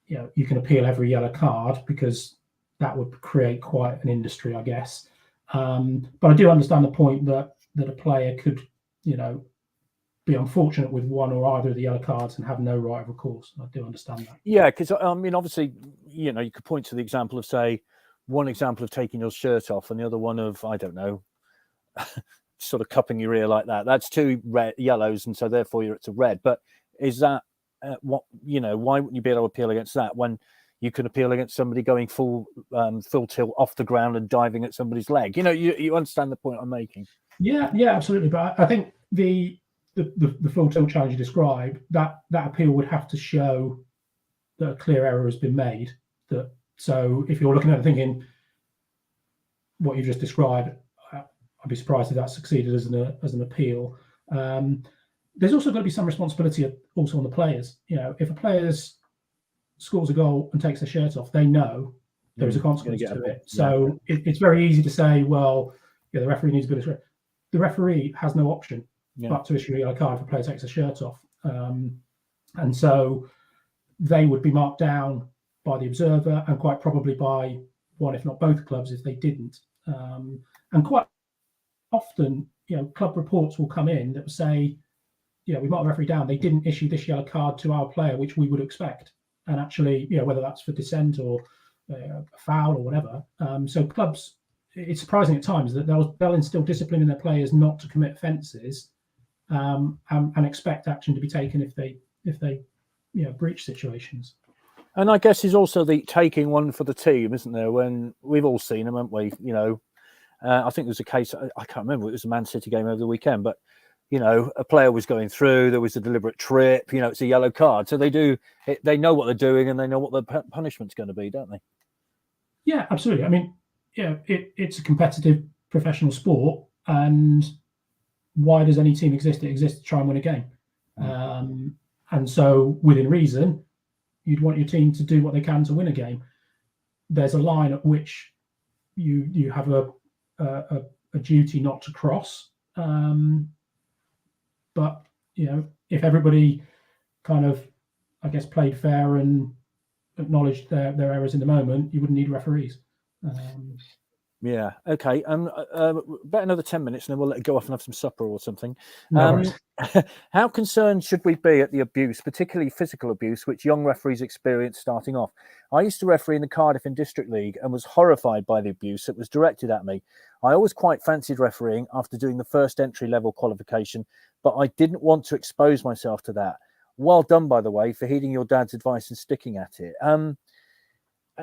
you can appeal every yellow card, because that would create quite an industry, I guess. But I do understand the point that a player could, be unfortunate with one or either of the yellow cards and have no right of recourse. I do understand that. Yeah, because I mean, obviously, you could point to the example of, say, one example of taking your shirt off, and the other one of, I don't know, sort of cupping your ear like that. That's two red yellows, and so therefore it's a red. But is that why wouldn't you be able to appeal against that when you can appeal against somebody going full tilt off the ground and diving at somebody's leg? You understand the point I'm making. Yeah, absolutely. But I think the full tilt challenge you described, that appeal would have to show that a clear error has been made. So if you're looking at it thinking what you've just described, I'd be surprised if that succeeded as an appeal. There's also got to be some responsibility also on the players. If a player scores a goal and takes their shirt off, they know there is a consequence to it. So it's very easy to say, well, the referee needs a bit of. The referee has no option but to issue a yellow card if a player takes their shirt off, and so they would be marked down by the observer and quite probably by one, if not both clubs, if they didn't. And quite often, club reports will come in that will say, we marked the referee down. They didn't issue this yellow card to our player, which we would expect. And actually, whether that's for dissent or a foul or whatever. So clubs, it's surprising at times that they'll instill discipline in their players not to commit offences, and expect action to be taken if they breach situations. And I guess is also the taking one for the team, isn't there? When we've all seen them, haven't we? I think there's a case, I can't remember, it was a Man City game over the weekend, but, a player was going through, there was a deliberate trip, it's a yellow card. So they know what they're doing and they know what the punishment's going to be, don't they? Yeah, absolutely. I mean, it's a competitive professional sport, and why does any team exist? It exists to try and win a game. And so within reason, you'd want your team to do what they can to win a game. There's a line at which you have a duty not to cross. But if everybody kind of, I guess, played fair and acknowledged their errors in the moment, you wouldn't need referees. Yeah. Okay. About another 10 minutes, and then we'll let you go off and have some supper or something. No How concerned should we be at the abuse, particularly physical abuse, which young referees experience starting off? I used to referee in the Cardiff and District League and was horrified by the abuse that was directed at me. I always quite fancied refereeing after doing the first entry-level qualification, but I didn't want to expose myself to that. Well done, by the way, for heeding your dad's advice and sticking at it.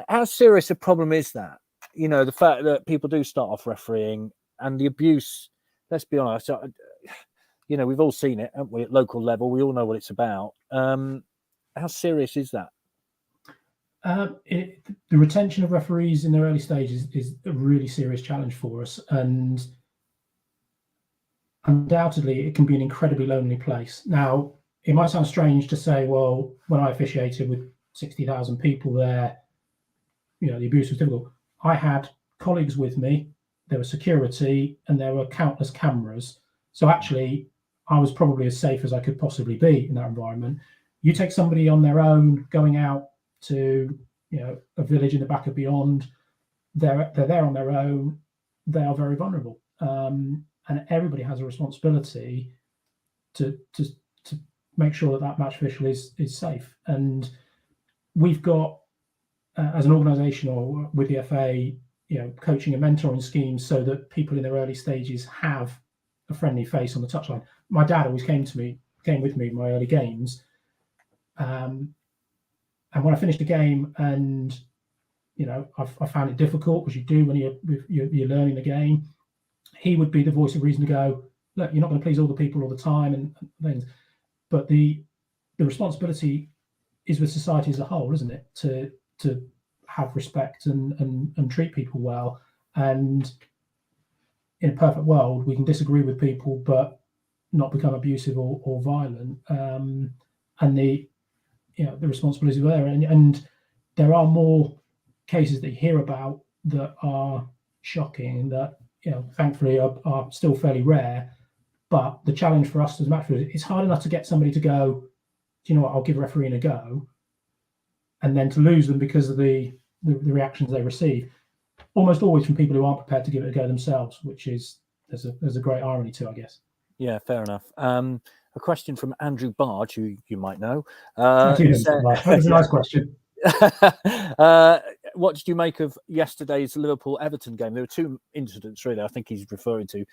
How serious a problem is that? The fact that people do start off refereeing and the abuse, let's be honest, we've all seen it, haven't we, at local level? We all know what it's about. How serious is that? The retention of referees in their early stages is a really serious challenge for us. And undoubtedly, it can be an incredibly lonely place. Now, it might sound strange to say, well, when I officiated with 60,000 people there, the abuse was difficult. I had colleagues with me, there was security, and there were countless cameras. So actually, I was probably as safe as I could possibly be in that environment. You take somebody on their own, going out to a village in the back of beyond, they're there on their own, they are very vulnerable. And everybody has a responsibility to make sure that match official is safe. And we've got, as an organisation or with the FA, coaching and mentoring schemes so that people in their early stages have a friendly face on the touchline. My dad always came with me in my early games. And when I finished a game and, I found it difficult, as you do when you're learning the game, he would be the voice of reason to go, look, you're not going to please all the people all the time and things. But the responsibility is with society as a whole, isn't it? To have respect and treat people well. And in a perfect world, we can disagree with people, but not become abusive or violent. And the responsibility there. And there are more cases that you hear about that are shocking, that thankfully are still fairly rare. But the challenge for us as match referees, it's hard enough to get somebody to go, do you know what, I'll give refereeing a go, and then to lose them because of the reactions they receive, almost always from people who aren't prepared to give it a go themselves, which is there's a great irony to, I guess. Yeah, fair enough. A question from Andrew Barge, who you might know. That was a nice question. What did you make of yesterday's Liverpool-Everton game? There were two incidents, really, I think he's referring to.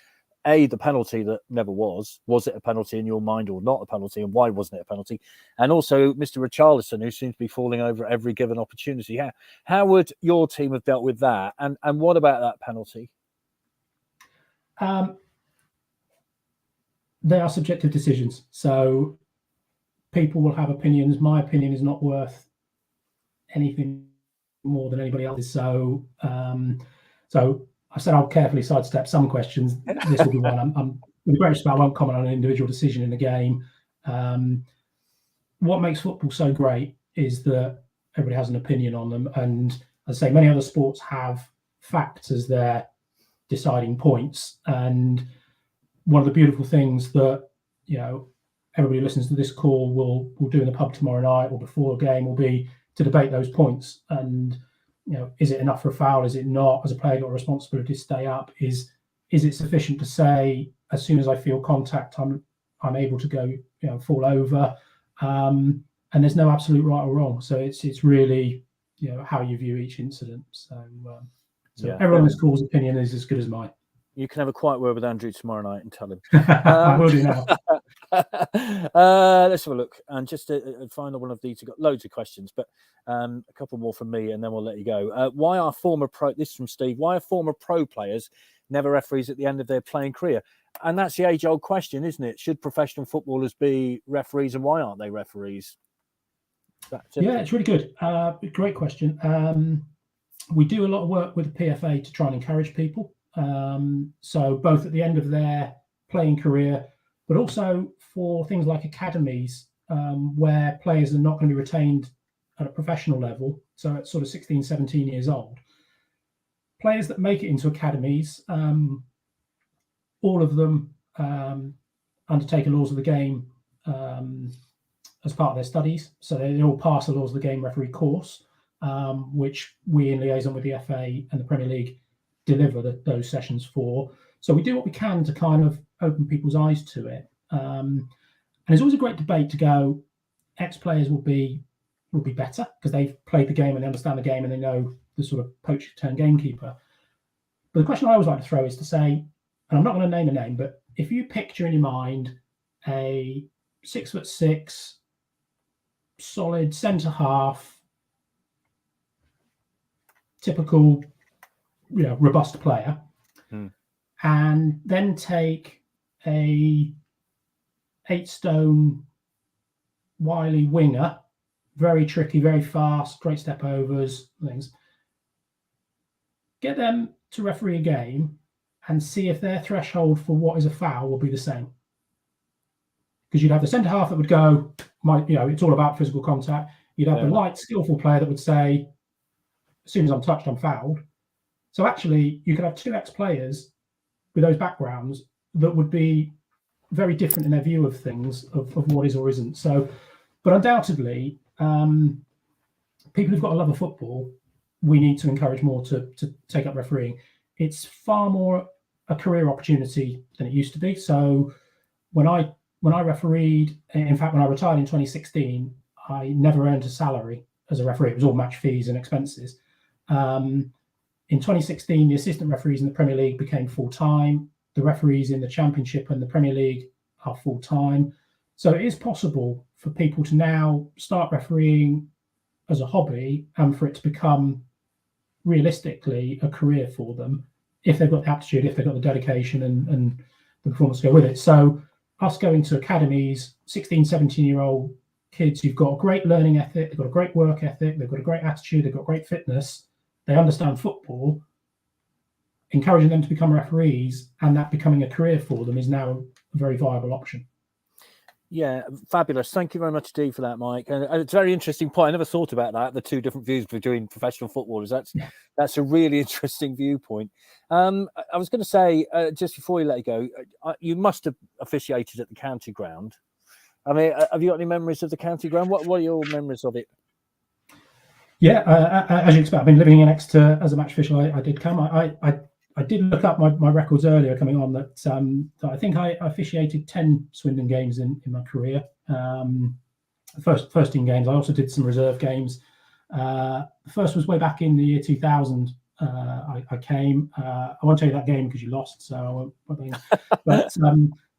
A, the penalty that never was. Was it a penalty in your mind or not a penalty? And why wasn't it a penalty? And also Mr. Richarlison, who seems to be falling over at every given opportunity. How would your team have dealt with that? And what about that penalty? They are subjective decisions. So people will have opinions. My opinion is not worth anything more than anybody else's. So I said I'll carefully sidestep some questions. This will be one. I'm with great respect, I won't comment on an individual decision in the game. What makes football so great is that everybody has an opinion on them. And as I say, many other sports have facts as their deciding points. And one of the beautiful things that, everybody listens to this call will do in the pub tomorrow night or before a game will be to debate those points. And is it enough for a foul? Is it not? As a player, got a responsibility to stay up. Is it sufficient to say as soon as I feel contact, I'm able to go, fall over? And there's no absolute right or wrong. So it's really, how you view each incident. So everyone on this call's opinion is as good as mine. You can have a quiet word with Andrew tomorrow night and tell him. I will do now. Let's have a look. And just a final one of these. We've got loads of questions, but a couple more from me and then we'll let you go. Why are former pro players never referees at the end of their playing career? And that's the age-old question, isn't it? Should professional footballers be referees and why aren't they referees? Yeah, it's really good. Great question. We do a lot of work with the PFA to try and encourage people. So both at the end of their playing career, but also for things like academies, where players are not going to be retained at a professional level. So at sort of 16, 17 years old, players that make it into academies, all of them undertake a laws of the game as part of their studies. So they all pass the laws of the game referee course, which we in liaison with the FA and the Premier League deliver those sessions for. So we do what we can to kind of open people's eyes to it. And it's always a great debate to go, ex-players will be better because they've played the game and they understand the game and they know the sort of poacher turned gamekeeper. But the question I always like to throw is to say, and I'm not going to name a name, but if you picture in your mind a 6'6", solid centre half, typical, robust player, and then take a 8-stone wily winger, very tricky, very fast, great step overs, things. Get them to referee a game and see if their threshold for what is a foul will be the same. Because you'd have the centre half that would go, it's all about physical contact. You'd have the light, skillful player that would say, as soon as I'm touched, I'm fouled. So actually, you could have two ex-players with those backgrounds that would be very different in their view of things, of what is or isn't. So, but undoubtedly, people who've got a love of football, we need to encourage more to take up refereeing. It's far more a career opportunity than it used to be. So when I refereed, in fact, when I retired in 2016, I never earned a salary as a referee. It was all match fees and expenses. In 2016, the assistant referees in the Premier League became full-time. The referees in the Championship and the Premier League are full-time. So it is possible for people to now start refereeing as a hobby and for it to become realistically a career for them if they've got the aptitude, if they've got the dedication and the performance to go with it. So us going to academies, 16, 17-year-old kids who've got a great learning ethic, they've got a great work ethic, they've got a great attitude, they've got great fitness, they understand football, encouraging them to become referees and that becoming a career for them is now a very viable option. Yeah, fabulous. Thank you very much indeed for that, Mike. And it's a very interesting point. I never thought about that, the two different views between professional footballers. That's a really interesting viewpoint. I was going to say, just before you let you go, you must have officiated at the county ground. I mean, have you got any memories of the county ground? What are your memories of it? Yeah, as you expect, I've been living in Exeter as a match official. I did come. I did look up my records earlier coming on that I think I officiated 10 Swindon games in my career. First team games. I also did some reserve games. The first was way back in the year 2000. I came. I won't tell you that game because you lost, so I won't. But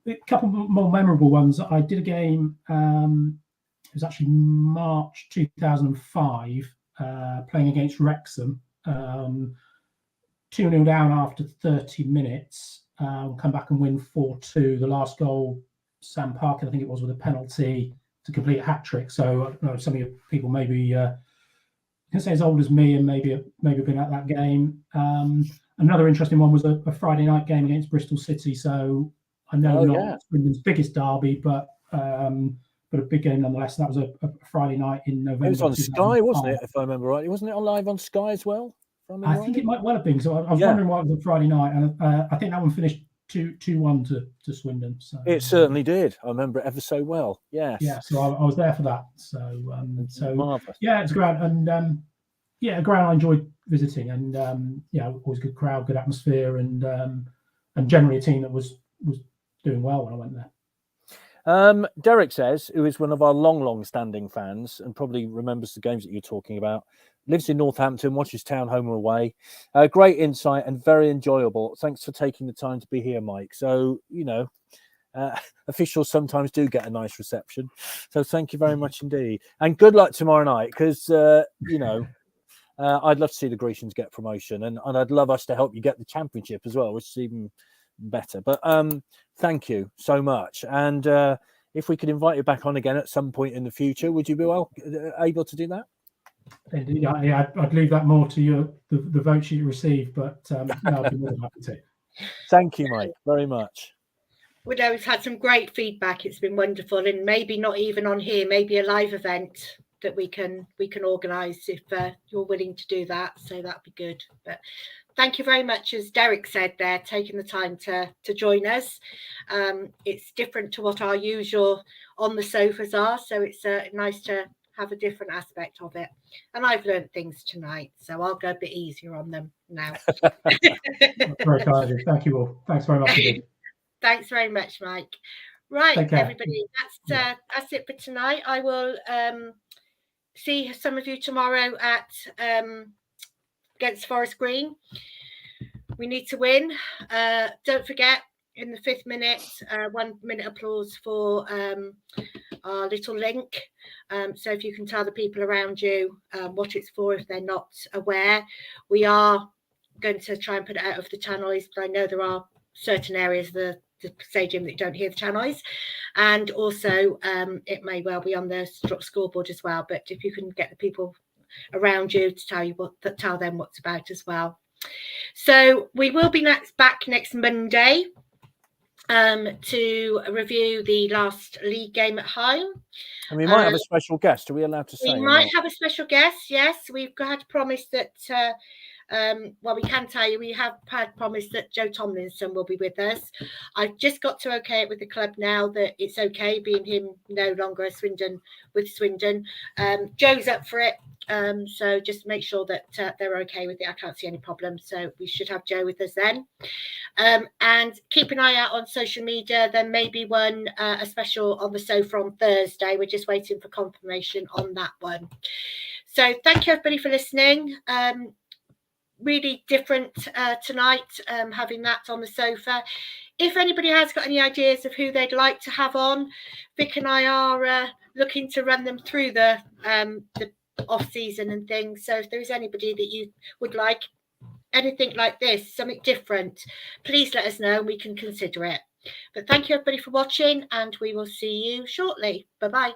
a couple more memorable ones. I did a game. It was actually March 2005, playing against Wrexham. 2-0 down after 30 minutes. Come back and win 4-2. The last goal, Sam Parker, I think it was, with a penalty to complete a hat trick. So I don't know, some of you people maybe can say as old as me and maybe been at that game. Another interesting one was a Friday night game against Bristol City. So I know not Swindon's biggest derby, but a big game nonetheless. That was a Friday night in November. It was on Sky, wasn't it? If I remember right, wasn't it on live on Sky as well? I think it might well have been. So I was wondering why it was on Friday night, and I think that one finished 2-1 to Swindon. So it certainly did. I remember it ever so well. Yes. Yeah. So I was there for that. So marvelous. Yeah, it's great, and a ground I enjoyed visiting, and always good crowd, good atmosphere, and generally a team that was doing well when I went there. Derek says, who is one of our long-standing fans and probably remembers the games that you're talking about, lives in Northampton, watches Town home and away. Great insight and very enjoyable. Thanks for taking the time to be here, Mike. So, officials sometimes do get a nice reception. So thank you very much indeed. And good luck tomorrow night because, I'd love to see the Grecians get promotion and I'd love us to help you get the championship as well, which is even better. But thank you so much. And if we could invite you back on again at some point in the future, would you be able to do that? Indeed, I'd leave that more to you, the votes you receive, but I'd be more than happy to. Thank you, Mike, very much. We know we've had some great feedback. It's been wonderful, and maybe not even on here, maybe a live event that we can organise if you're willing to do that. So that'd be good. But thank you very much, as Derek said there, taking the time to join us. It's different to what our usual on the sofas are, so it's nice to have a different aspect of it. And I've learned things tonight, so I'll go a bit easier on them now. Very kind. Thank you all. Thanks very much. Thanks very much, Mike. Right, everybody, that's it for tonight. I will see some of you tomorrow at against Forest Green. We need to win. Don't forget, in the 5th minute, 1 minute applause for our little link. So if you can tell the people around you what it's for if they're not aware. We are going to try and put it out of the tannoys, but I know there are certain areas of the stadium that you don't hear the tannoys, and also it may well be on the scoreboard as well. But if you can get the people around you to tell them what's about as well. So we will be back next Monday to review the last league game at home. And we might have a special guest. Are we allowed to say? We might have a special guest, yes. We've had promise that we can tell you we have had promise that Joe Tomlinson will be with us. I've just got to okay it with the club now that it's okay being him no longer with Swindon. Joe's up for it. So just make sure that they're okay with it. I can't see any problems. So we should have Joe with us then. And keep an eye out on social media. There may be a special on the sofa on Thursday. We're just waiting for confirmation on that one. So thank you everybody for listening. Really different tonight, having that on the sofa. If anybody has got any ideas of who they'd like to have on, Vic and I are looking to run them through the off season and things. So if there is anybody that you would like anything like this, something different, please let us know and we can consider it. But thank you everybody for watching, and we will see you shortly. Bye bye.